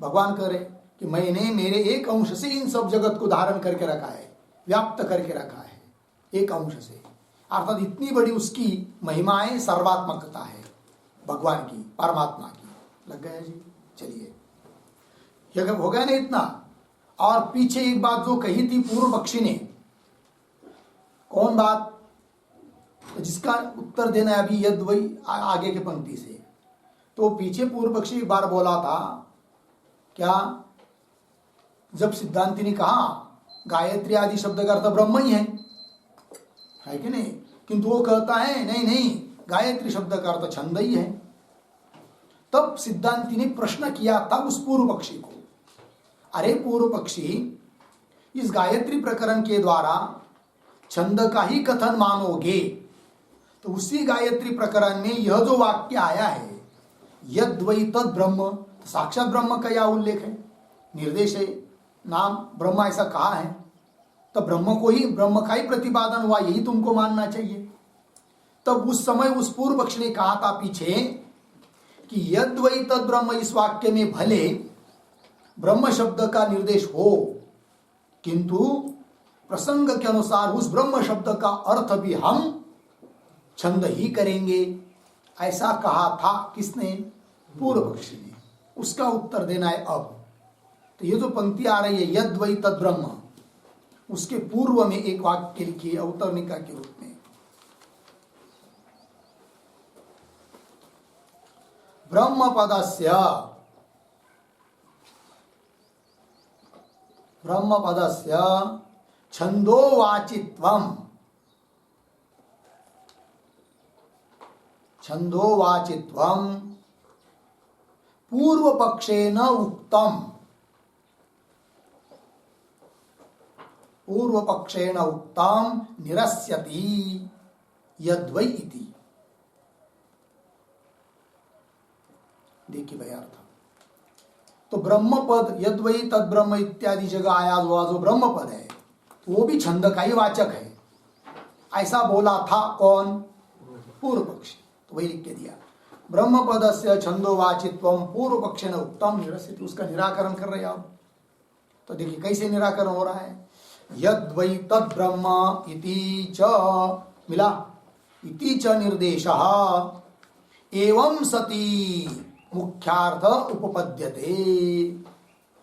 भगवान कह रहे कि मैंने मेरे एक अंश से इन सब जगत को धारण करके रखा है, व्याप्त करके रखा है, एक अंश से। अर्थात इतनी बड़ी उसकी महिमाएं, सर्वात्मकता है भगवान की, परमात्मा की। लग गया जी? चलिए, यह हो गया ना इतना। और पीछे एक बात जो कही थी पूर्व पक्षी ने, कौन बात? जिसका उत्तर देना है अभी यद वही आगे के पंक्ति से। तो पीछे पूर्व पक्षी एक बार बोला था क्या? जब सिद्धांति ने कहा गायत्री आदि शब्द का अर्थ ब्रह्म ही है कि नहीं, किंतु वो कहता है नहीं नहीं, गायत्री शब्द का अर्थ छंद ही है। तब सिद्धांति ने प्रश्न किया था उस पूर्व पक्षी को, अरे पूर्व पक्षी, इस गायत्री प्रकरण के द्वारा छंद का ही कथन मानोगे तो उसी गायत्री प्रकरण में यह जो वाक्य आया है यद वै तद ब्रह्म, साक्षात ब्रह्म का यह उल्लेख है, निर्देश है, नाम ब्रह्म ऐसा कहा है, तो ब्रह्म को ही, ब्रह्म का ही प्रतिपादन हुआ, यही तुमको मानना चाहिए। तब उस समय उस पूर्व पक्ष ने कहा था पीछे कि यद वै तद ब्रह्म, इस वाक्य में भले ब्रह्म शब्द का निर्देश हो किंतु प्रसंग के अनुसार उस ब्रह्म शब्द का अर्थ भी हम छंद ही करेंगे, ऐसा कहा था। किसने? पूर्व पक्षी ने। उसका उत्तर देना है अब। तो ये जो पंक्ति आ रही है यद वै तद ब्रह्म, उसके पूर्व में एक वाक्य लिखिए अवतरणिका के रूप में। ब्रह्मपदस्य छंदोवाचित्वम, छंदोवाचित्वम पूर्व पक्षेन उक्तम, पूर्व पक्षेन उक्तम निरस्यति यद्वै इति। देखिए भाई अर्थ, तो ब्रह्म पद यद्वै तद ब्रह्म इत्यादि जगह आया हुआ जो ब्रह्म पद है वो भी छंद का ही वाचक है, ऐसा बोला था कौन? पूर्व पक्षी। तो वही लिख के दिया, ब्रह्म पदस्य छंदोवाचित्वम पूर्व पक्षेन उक्तम निरस्यति, उसका निराकरण कर रहे आप। तो देखिए कैसे निराकरण हो रहा है। यद वै तद ब्रह्म इति च, मिला, इति च निर्देशः एवं सती मुख्यार्थ उपपद्यते।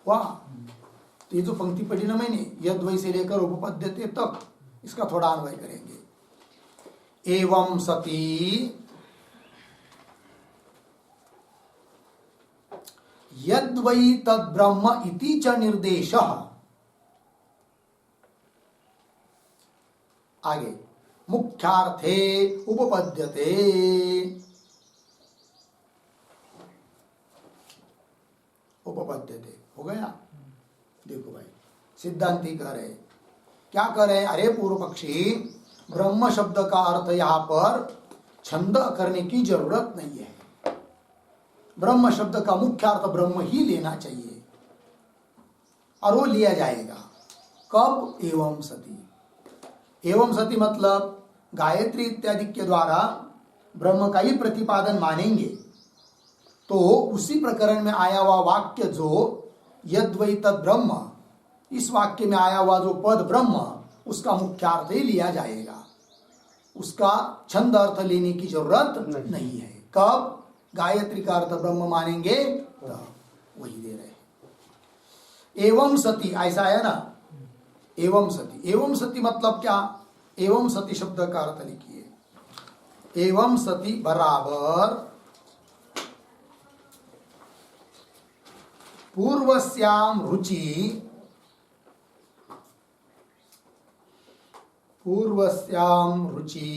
वाह, तो ये जो पंक्ति पढ़ी ना मैंने, यद वै से लेकर उपपद्यते तक, इसका थोड़ा अन्वय करेंगे। एवं सती यद वै तद ब्रह्म इति च निर्देशः, आगे मुख्यार्थे उपपद्यते। उपपद्यते हो गया। देखो भाई सिद्धांती कह रहे, क्या कह रहे? अरे पूर्व पक्षी, ब्रह्म शब्द का अर्थ यहां पर छंद करने की जरूरत नहीं है, ब्रह्म शब्द का मुख्य अर्थ ब्रह्म ही लेना चाहिए, और वो लिया जाएगा कब? एवं सती। एवं सती मतलब गायत्री इत्यादि के द्वारा ब्रह्म का ही प्रतिपादन मानेंगे तो उसी प्रकरण में आया हुआ वाक्य जो यद वै तद ब्रह्म, इस वाक्य में आया हुआ जो पद ब्रह्म, उसका मुख्यार्थ ही लिया जाएगा, उसका छंद अर्थ लेने की जरूरत नहीं है। कब? गायत्री का अर्थ ब्रह्म मानेंगे तो वही दे रहे हैं। एवं सती ऐसा है ना, एवं सती। एवं सती मतलब क्या? एवं सती शब्द का अर्थ लिखिए, एवं सती बराबर पूर्वस्याम रुचि, पूर्वस्याम रुचि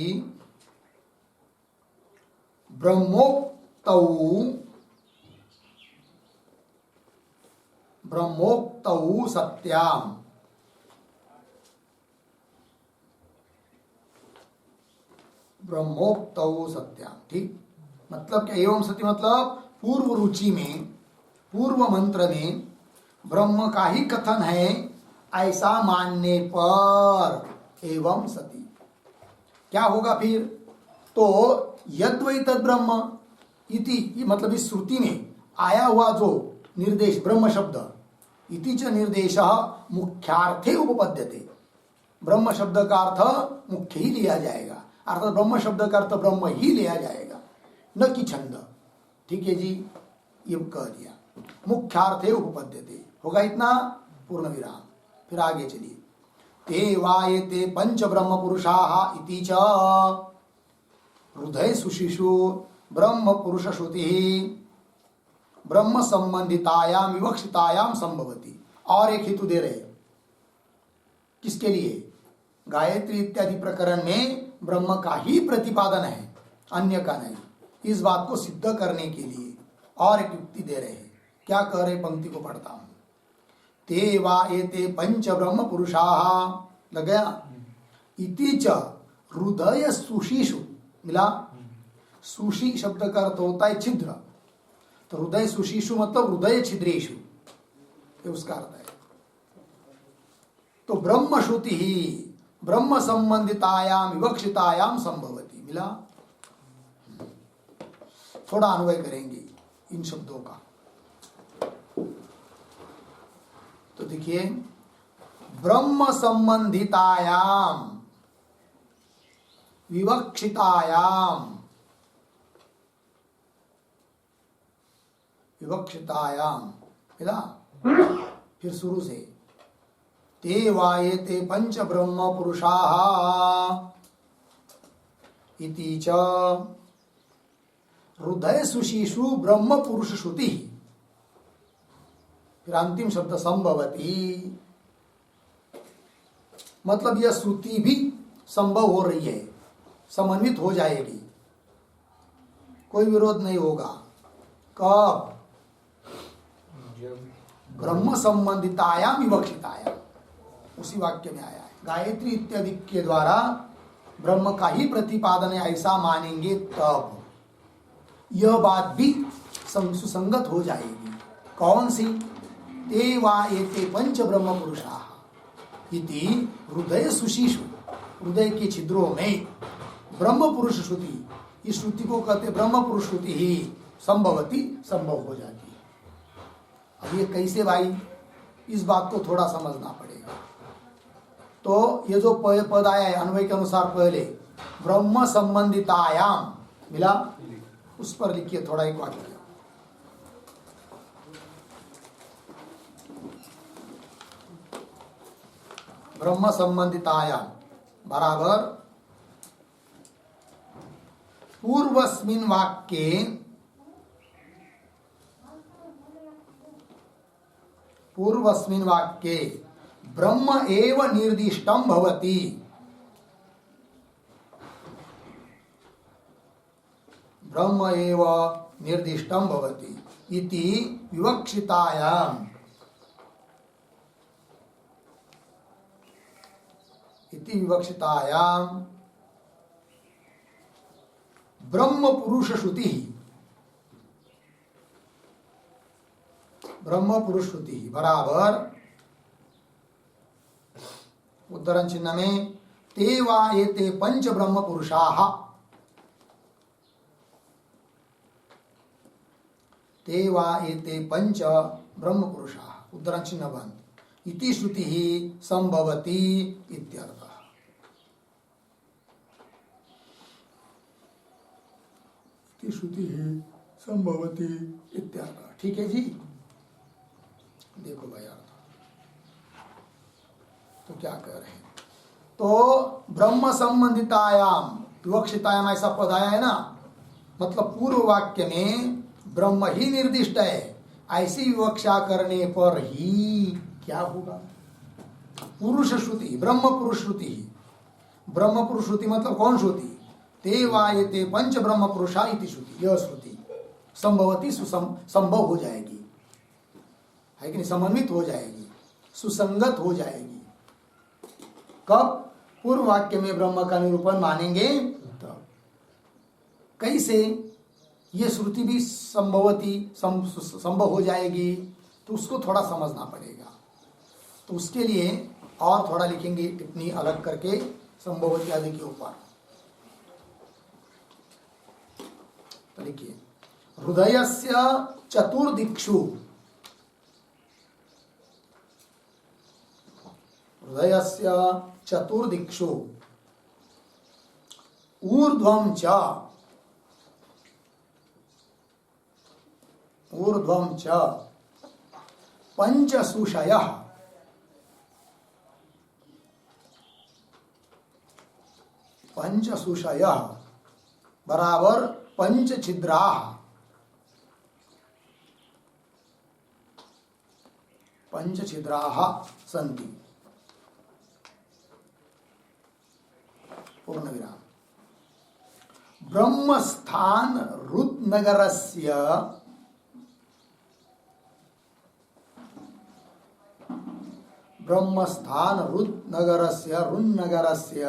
ब्रह्मोक्तौ ब्रह्मोक्तौ सत्याम, ब्रह्मोक्तौ सत्याम। ठीक, मतलब क्या? एवं सत्य मतलब पूर्व रुचि में, पूर्व मंत्र में ब्रह्म का ही कथन है ऐसा मानने पर एवं सती क्या होगा फिर? तो यद्वै तद ब्रह्म इति, मतलब इस श्रुति में आया हुआ जो निर्देश ब्रह्म शब्द, इति च निर्देश मुख्यार्थे उपपद्यते, ब्रह्म शब्द का अर्थ मुख्य ही लिया जाएगा, अर्थात ब्रह्म शब्द का अर्थ ब्रह्म ही लिया जाएगा, न कि छंद। ठीक है जी, ये कह दिया। मुख्यार्थे उपपद्यते होगा इतना, पूर्ण विराम। फिर आगे चलिए। ते वायते पंच ब्रह्म पुरुषाः इति च हृदय सुशिशु ब्रह्म पुरुष श्रुति ब्रह्म संबंधितायाम विवक्षितायाम संभवती। और एक हेतु दे रहे, किसके लिए? गायत्री इत्यादि प्रकरण में ब्रह्म का ही प्रतिपादन है, अन्य का नहीं। इस बात को सिद्ध करने के लिए और एक युक्ति दे रहे हैं। क्या कह रहे? पंक्ति को पढ़ता हूं। ते वा एते पंच ब्रह्म पुरुषाः, लग गया? इति च हृदय सुषिषु, मिला? सुषि शब्द का अर्थ होता है छिद्र, तो हृदय सुषिषु मतलब हृदय छिद्रेषु, ये उसका अर्थ है। तो ब्रह्म श्रुति ही ब्रह्म संबंधितायाम विवक्षितायाम संभवती, मिला? थोड़ा अन्वय करेंगे इन शब्दों का। तो देखिए, ब्रह्म संबंधितायाम विवक्षितायाम, विवक्षितायाम, मिला? फिर शुरू से, ते वायेते पंच ब्रह्म पुरुषाः इति च हृदय सुशिशु ब्रह्म पुरुष श्रुति। फिर अंतिम शब्द संभवती, मतलब यह श्रुति भी संभव हो रही है, समन्वित हो जाएगी, कोई विरोध नहीं होगा। कब? ब्रह्म संबंधितायाम विवक्षितायाम, उसी वाक्य में आया है। गायत्री इत्यादि के द्वारा ब्रह्म का ही प्रतिपादन है ऐसा मानेंगे तब यह बात भी सुसंगत हो जाएगी। कौन सी? ते वा एते पंच ब्रह्म पुरुषाः इति हृदय सुशिशु, हृदय के छिद्रों में ब्रह्म पुरुष श्रुति, इस श्रुति को कहते ब्रह्म पुरुष श्रुति ही संभवती, संभव हो जाती है। अब ये कैसे भाई? इस बात को थोड़ा समझना पड़ेगा। तो ये जो पद आया है अन्वय के अनुसार, पहले ब्रह्म संबंधितायाम, मिला? उस पर लिखिए थोड़ा एक वाक्य। ब्रह्म संबंधितायाम बराबर पूर्वस्मिन् वाक्ये, पूर्वस्मिन् वाक्ये ब्रह्म एव निर्दिष्टं भवति, ब्रह्म एव निर्दिष्टं भवति इति विवक्षितायाम, इति विवक्षितायाम ब्रह्म पुरुष श्रुति, ब्रह्म पुरुष श्रुति बराबर उद्धरण चिन्ह में ते वा एते पंच ब्रह्म पुरुषाः, ते वा एते पंच ब्रह्म पुरुषाः, उद्धरण चिन्ह बंद, इति श्रुति ही संभवती इत्यर्थः। इति श्रुति ही संभवती इत्यर्थः। ठीक है जी, देखो भाई अर्थ तो क्या कह रहे हैं? तो ब्रह्म संबंधितायाम विवक्षितायाम ऐसा पद आया है ना, मतलब पूर्व वाक्य में ब्रह्म ही निर्दिष्ट है, ऐसी विवक्षा करने पर ही क्या होगा? पुरुष श्रुति, ब्रह्म पुरुष श्रुति ही, ब्रह्म पुरुष श्रुति मतलब कौन श्रुति? ते वायते पंच ब्रह्म पुरुषा इति श्रुति, यह श्रुति संभवती संभव हो जाएगी, है कि नहीं, समन्वित हो जाएगी, सुसंगत हो जाएगी। कब? पूर्व वाक्य में ब्रह्म का निरूपण मानेंगे तब। कैसे? ये श्रुति भी संभव हो जाएगी, तो उसको थोड़ा समझना पड़ेगा। तो उसके लिए और थोड़ा लिखेंगे टिप्पणी अलग करके संभवती आदि के ऊपर। तो लिखिए, हृदयस्य चतुर्दिक्षु, हृदयस्य चतुर्दिक्षु ऊर्ध्वं च, ऊर्ध्वं च पंचसुषयः, पंचसुषयः बराबर पंचछिद्राः, पंचछिद्राः सन्ति। पूर्णविराम। ब्रह्मस्थान रुद्नगरस्य, ब्रह्मस्थान रुद्नगरस्य, रुन्नगरस्य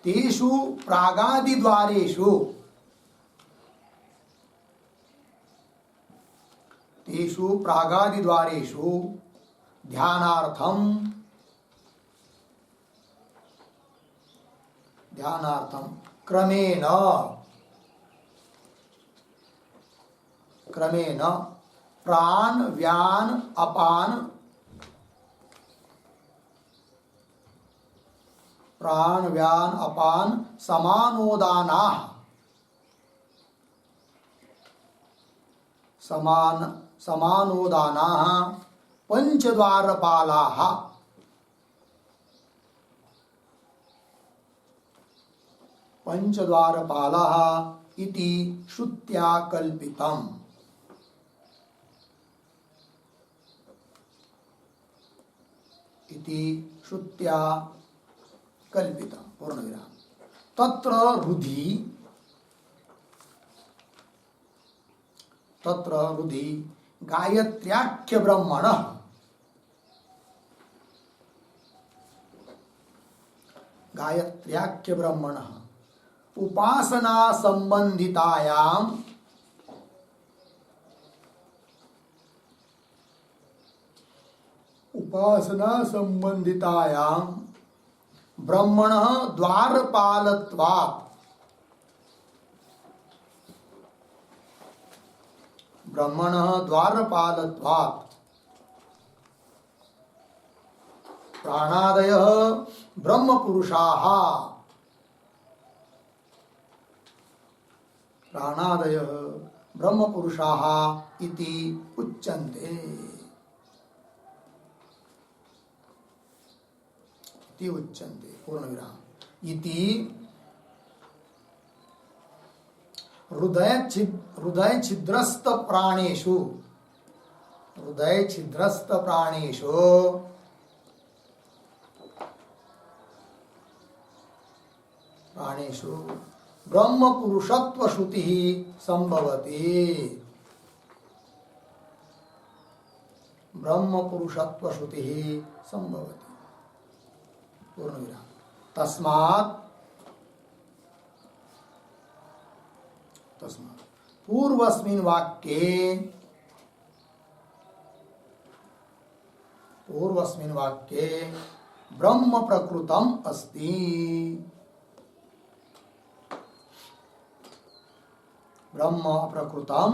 तेषु प्रागादिद्वारेषु, तेषु प्रागादिद्वारेषु ध्यानार्थम, ध्यानार्थम क्रमेण, क्रमेण प्राण व्यान अपान, प्राण व्यान अपान समानोदानाः, समानोदानाः पंचद्वारपालाः, पंचद्वारपालाः इति श्रुत्या कल्पितम्, इति श्रुत्या कल्पितम्। पूर्णविराम। तत्र रुधि, तत्र रुधि गायत्र्याख्य ब्रह्मणः, गायत्र्याख्य ब्रह्मणः उपासना संबंधितायाम, उपासना संबंधितायाम ब्रह्मणः द्वारपालत्वात्, ब्रह्मणः द्वारपालत्वात् प्राणादयः ब्रह्मपुरुषाः, प्राणादयः ब्रह्मपुरुषाः इति उच्यन्ते, इति उच्यन्ते। पूर्णविराम। इति हृदय छिद्रस्त प्राणेषु, हृदय छिद्रस्त प्राणेषु प्राणेषु ब्रह्म पुरुषत्व श्रुति संभवति, ब्रह्म पुरुषत्व श्रुति संभवति। पूर्णविराम। तस्मात्, तस्मात् पूर्वस्मिन् वाक्ये, पूर्वस्मिन् वाक्ये ब्रह्म प्रकृतम अस्ति, ब्रह्म प्रकृतम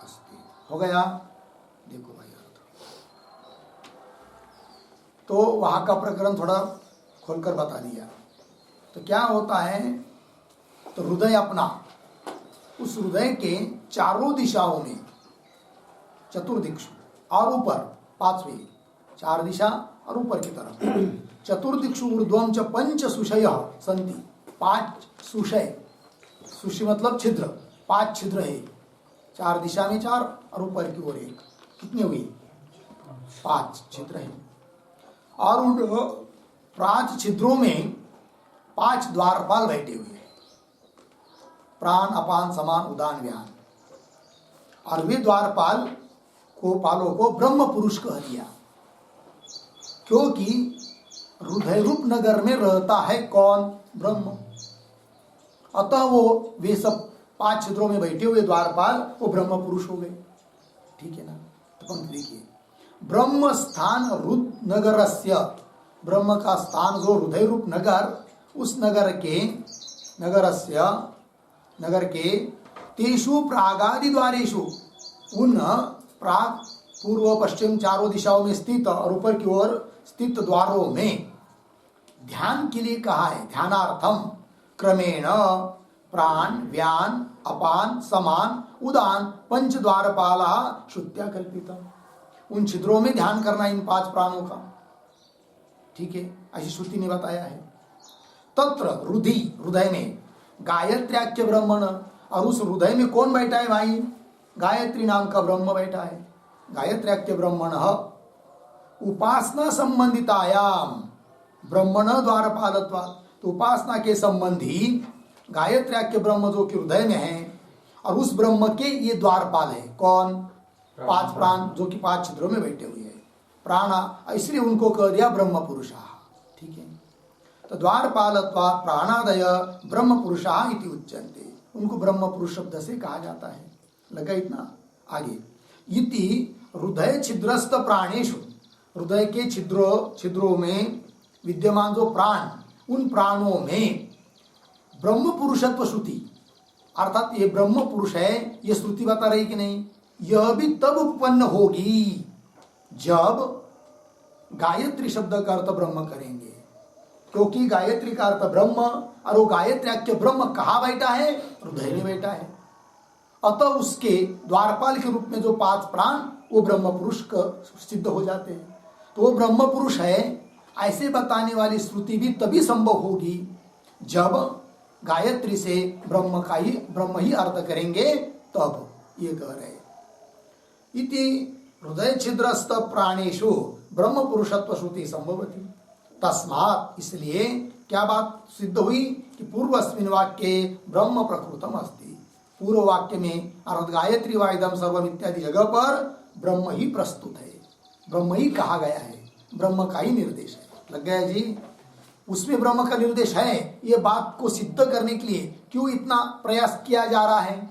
अस्ति। हो गया? देखो भाई, तो वहां का प्रकरण थोड़ा खोलकर बता दिया। तो क्या होता है, तो हृदय अपना, उस हृदय के चारों दिशाओं में चतुर्दिक्षु और ऊपर पांचवी, चार दिशा और ऊपर की तरफ चतुर्दिक्षु ऊर्ध्वं च पंच सुषयः सन्ति, पांच सुषय, सुषि मतलब छिद्र, पांच छिद्र है, चार दिशा में चार और ऊपर की ओर एक, कितनी हुई? पांच छिद्र है। और उन पांच छिद्रों में पांच द्वारपाल बैठे हुए हैं, प्राण अपान समान उदान व्यान। और वे द्वारपाल को पालों को ब्रह्म पुरुष कह दिया, क्योंकि हृदय रूप नगर में रहता है कौन? ब्रह्म। अतः वे सब 5 छिद्रों में बैठे हुए द्वारपाल वो ब्रह्म पुरुष हो गए। ठीक है ना? तो पंक्ति देखिए, ब्रह्म स्थान रुद नगरस्य, ब्रह्म का स्थान जो हृदय रूप नगर, उस नगर के तेषु प्रागादि द्वारेषु, उन प्राग पूर्व पश्चिम चारों दिशाओं में स्थित और ऊपर की ओर स्थित द्वारों में ध्यान के लिए कहा है। ध्यानार्थम क्रमेण प्राण व्यान अपान समान उदान पंच द्वारपाला श्रुत्या कल्पितम। उन छिद्रों में ध्यान करना इन 5 प्राणों का। ठीक है, ऐसी श्रुति ने बताया है। तत्र रुधि, हृदय में गायत्र्याख्य ब्रह्मण, और उस हृदय में कौन बैठा है भाई? गायत्री नाम का ब्रह्म बैठा है। गायत्र्याख्य ब्रह्मण उपासना संबंधितायाम ब्रह्मण द्वारपालत्वात्, तो उपासना के संबंधी गायत्र्याख्य ब्रह्म जो कि हृदय में है, और उस ब्रह्म के ये द्वारपाल है। कौन? 5 प्राण जो कि 5 छिद्रों में बैठे हुए हैं प्राणा, इसलिए उनको कह दिया ब्रह्म पुरुषा। ठीक है, तो द्वारपालत्वात् प्राणादय ब्रह्म पुरुषा इति उच्यन्ते, उनको ब्रह्म पुरुष शब्द से कहा जाता है। लगा इतना? आगे, इति हृदय छिद्रस्थ प्राणेषु, हृदय के छिद्रों में विद्यमान जो प्राण, उन प्राणों में ब्रह्म पुरुषत्व श्रुति, अर्थात ये ब्रह्म पुरुष है, ये श्रुति बता रही कि नहीं? यह भी तब उत्पन्न होगी जब गायत्री शब्द का अर्थ ब्रह्म करेंगे, क्योंकि गायत्री का अर्थ ब्रह्म, और वो गायत्र्याख्य ब्रह्म कहाँ बैठा है? हृदय में बैठा है। अतः उसके द्वारपाल के रूप में जो 5 प्राण वो ब्रह्म पुरुष सिद्ध हो जाते हैं। तो वो ब्रह्म पुरुष है ऐसे बताने वाली श्रुति भी तभी संभव होगी जब गायत्री से ब्रह्म ही अर्थ करेंगे, तब ये कह रहे। इति हृदय छिद्रस्थ प्राणेषु ब्रह्म पुरुषत्व श्रुति संभवती। तस्मात्, इसलिए क्या बात सिद्ध हुई कि पूर्वस्मिन् वाक्ये ब्रह्म प्रकृतम अस्ति, पूर्व वाक्य में अर्थात गायत्री वाइदम सर्वम इत्यादि जगह पर ब्रह्म ही प्रस्तुत है, ब्रह्म ही कहा गया है, ब्रह्म का ही निर्देश है। लग गया जी? उसमें ब्रह्म का निर्देश है, ये बात को सिद्ध करने के लिए क्यों इतना प्रयास किया जा रहा है?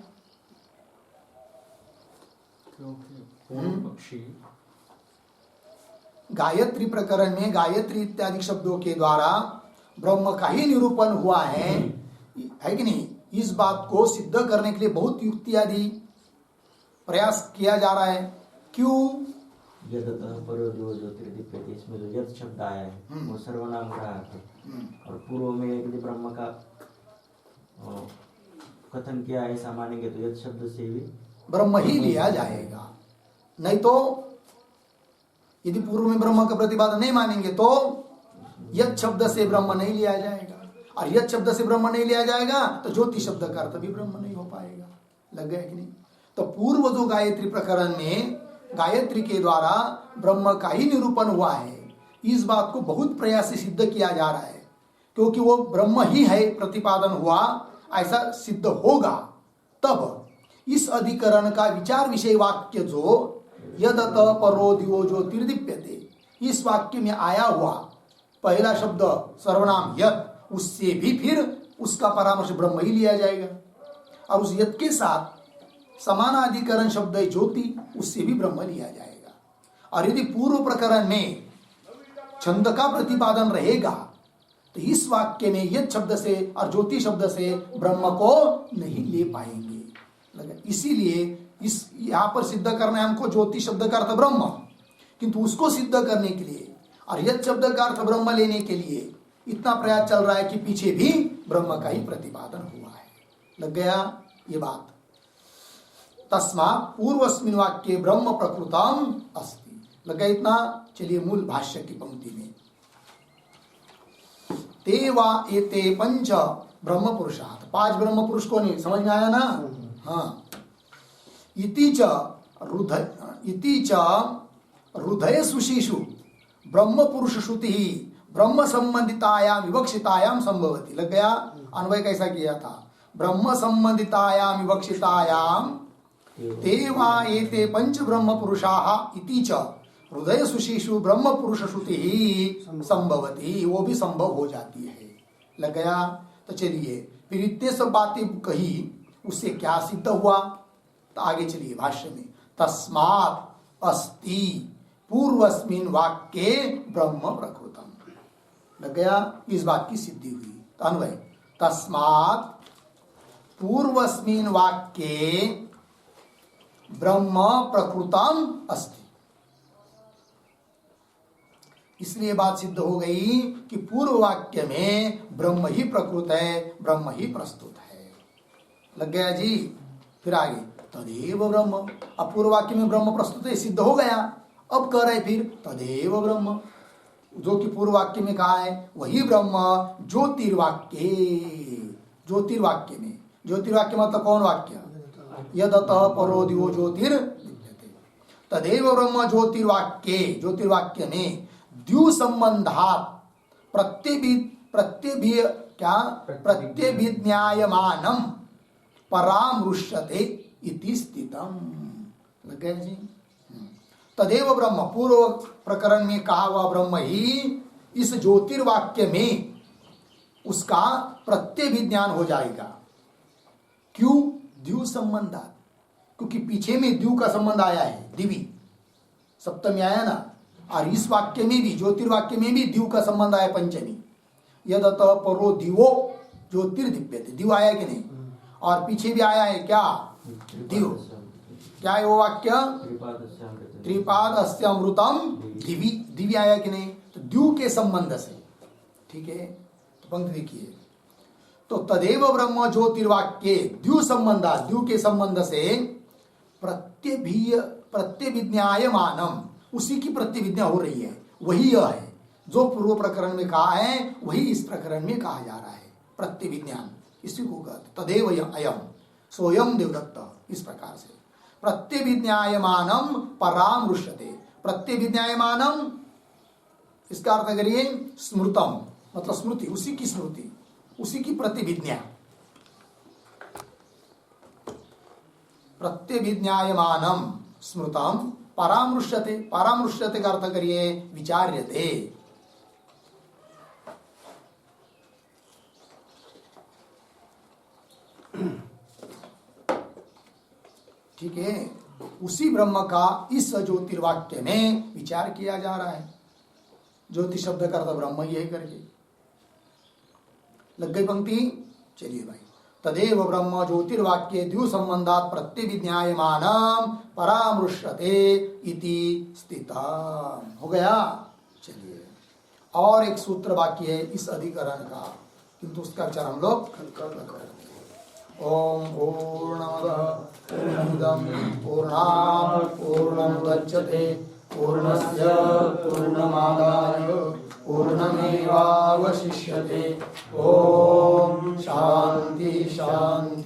गायत्री प्रकरण में गायत्री इत्यादि शब्दों के द्वारा ब्रह्म का ही निरूपण हुआ है कि नहीं? इस बात को सिद्ध करने के लिए बहुत युक्ति आदि प्रयास किया जा रहा है। क्यों? इसमें जो यद शब्द आया है वो सर्वनाम का है, और पूर्व में यदि ब्रह्म का कथन किया ऐसा मानेंगे तो यद शब्द से भी ब्रह्म ही लिया जाएगा। नहीं तो यदि पूर्व में ब्रह्म का प्रतिपादन नहीं मानेंगे तो यद शब्द से ब्रह्म नहीं लिया जाएगा, और यद शब्द से ब्रह्म नहीं लिया जाएगा तो ज्योति शब्द का अर्थ भी ब्रह्म नहीं हो पाएगा। लग गया कि नहीं? तो पूर्व जो गायत्री प्रकरण में गायत्री के द्वारा ब्रह्म का ही निरूपण हुआ है, इस बात को बहुत प्रयास से सिद्ध किया जा रहा है, क्योंकि वो ब्रह्म ही है प्रतिपादन हुआ ऐसा सिद्ध होगा। तब इस अधिकरण का विचार विषय वाक्य जो यदत परो दिवो ज्योतिर्दीप्यते, इस वाक्य में आया हुआ पहला शब्द सर्वनाम यद, उससे भी फिर उसका परामर्श ब्रह्म ही लिया जाएगा, और उस यद के साथ समानाधिकरण शब्द ज्योति, उससे भी ब्रह्म लिया जाएगा। और यदि पूर्व प्रकरण में छंद का प्रतिपादन रहेगा तो इस वाक्य में यद शब्द से और ज्योति शब्द से ब्रह्म को नहीं ले पाएंगे। इसीलिए इस यहाँ पर सिद्ध करना है हमको ज्योति शब्द का अर्थ ब्रह्म, किंतु उसको सिद्ध करने के लिए और यद शब्द का अर्थ ब्रह्म लेने के लिए इतना प्रयास चल रहा है कि पीछे भी ब्रह्म का ही प्रतिपादन हुआ है। लग गया ये बात? तस्मात् पूर्वस्मिन् वाक्ये ब्रह्म प्रकृतम अस्ति। लग गया इतना? चलिए मूल भाष्य की पंक्ति में, ते वा एते पंच ब्रह्म पुरुषात्, 5 ब्रह्म पुरुष को नहीं समझ में आया ना? हाँ। इति च हृदय सुशीषु ब्रह्म पुरुष श्रुति ब्रह्म संबंधितायाम विवक्षितायाम संभवती। लग गया? अन्वय कैसा किया था? ब्रह्म संबंधितायाम विवक्षितायाम ते वा एते पंच ब्रह्म पुरुषाः इति च हृदय सुशीषु ब्रह्म पुरुष श्रुति ही संभवती, वो भी संभव हो जाती है। लग गया? तो चलिए फिर इतने सब बातें कही, उससे क्या सिद्ध हुआ? तो आगे चलिए भाष्य में, तस्मात् अस्ति पूर्वस्मिन् वाक्ये ब्रह्म प्रकृतम्। लग गया? इस बात की सिद्धि हुई। तो अन्वय, तस्मात् पूर्वस्मिन् वाक्ये ब्रह्म प्रकृतम् अस्ति। इसलिए बात सिद्ध हो गई कि पूर्व वाक्य में ब्रह्म ही प्रकृत है, ब्रह्म ही प्रस्तुत है। लग गया जी? फिर आगे तदेव ब्रह्म, अब पूर्व वाक्य में ब्रह्म प्रस्तुत है, सिद्ध हो गया। अब कह रहे फिर तदेव ब्रह्म, जो कि पूर्व वाक्य में कहा है वही ब्रह्म ज्योतिर्वाक्ये, ज्योतिर्वाक्य में, ज्योतिर्वाक्य मतलब कौन वाक्य? यदतः परो दिवो ज्योतिर्विद्यते, तदेव ब्रह्म ज्योतिर्वाक्ये, ज्योतिर्वाक्य में द्यु संबंधात प्रत्यभिज्ञायमानम परामृश्यते इति स्थितम। लग गया जी? तदेव ब्रह्म, पूर्व प्रकरण में कहा हुआ ब्रह्म ही इस ज्योतिर्वाक्य में उसका प्रत्यभिज्ञान हो जाएगा। क्यों? द्यु संबंधात, क्योंकि पीछे में द्यु का संबंध आया है, दिवी सप्तमी आया ना, और इस वाक्य में भी, ज्योतिर्वाक्य में भी द्यु का संबंध आया पंचमी। यदतः परो दिवो ज्योतिर्दीप्यते, दिव आया कि नहीं? और पीछे भी आया है क्या? दिव। क्या है वो वाक्य? त्रिपादस्य अमृतम दिवी, दिवी आया कि नहीं? तो द्यु के संबंध से, ठीक है? तो पंक्ति देखिए, तो तदेव ब्रह्म ज्योतिर्वाक्ये द्यु संबंधा, द्यु के संबंध से प्रत्यभिज्ञायमानम, उसी की प्रतिविज्ञा हो रही है, वही यह है जो पूर्व प्रकरण में कहा है, वही इस प्रकरण में कहा जा रहा है। प्रतिविज्ञान इसी को कहते, तदेव अयम सोयम देवदत्त। इस प्रकार से प्रत्यभिज्ञायमानम परामृश्यते, प्रत्यभिज्ञायमानम इसका अर्थ करिए स्मृतम, मतलब स्मृति, उसी की स्मृति, उसी की प्रतिविज्ञा। प्रत्यभिज्ञायमानम स्मृतम परामृश्यते, परामृश्यते का अर्थ करिए विचार्यते। ठीक है? उसी ब्रह्म का इस ज्योतिर्वाक्य में विचार किया जा रहा है। ज्योति शब्द का अर्थ ब्रह्म ही है करके। लग गई पंक्ति? चलिए भाई, तदेव ब्रह्म ज्योतिर्वाक्ये द्यु संबंधात प्रत्यभिज्ञायमानम परामृश्यते इति स्थितम्। हो गया? चलिए, और एक सूत्र बाकी है इस अधिकरण का, किंतु उसका विचार हम लोग कल करेंगे। ओम पूर्णमदः पूर्णमिदं पूर्णात् पूर्णमुदच्यते पूर्णस्य पूर्णमादाय पूर्णमेवावशिष्यते। ओम शांति शांति।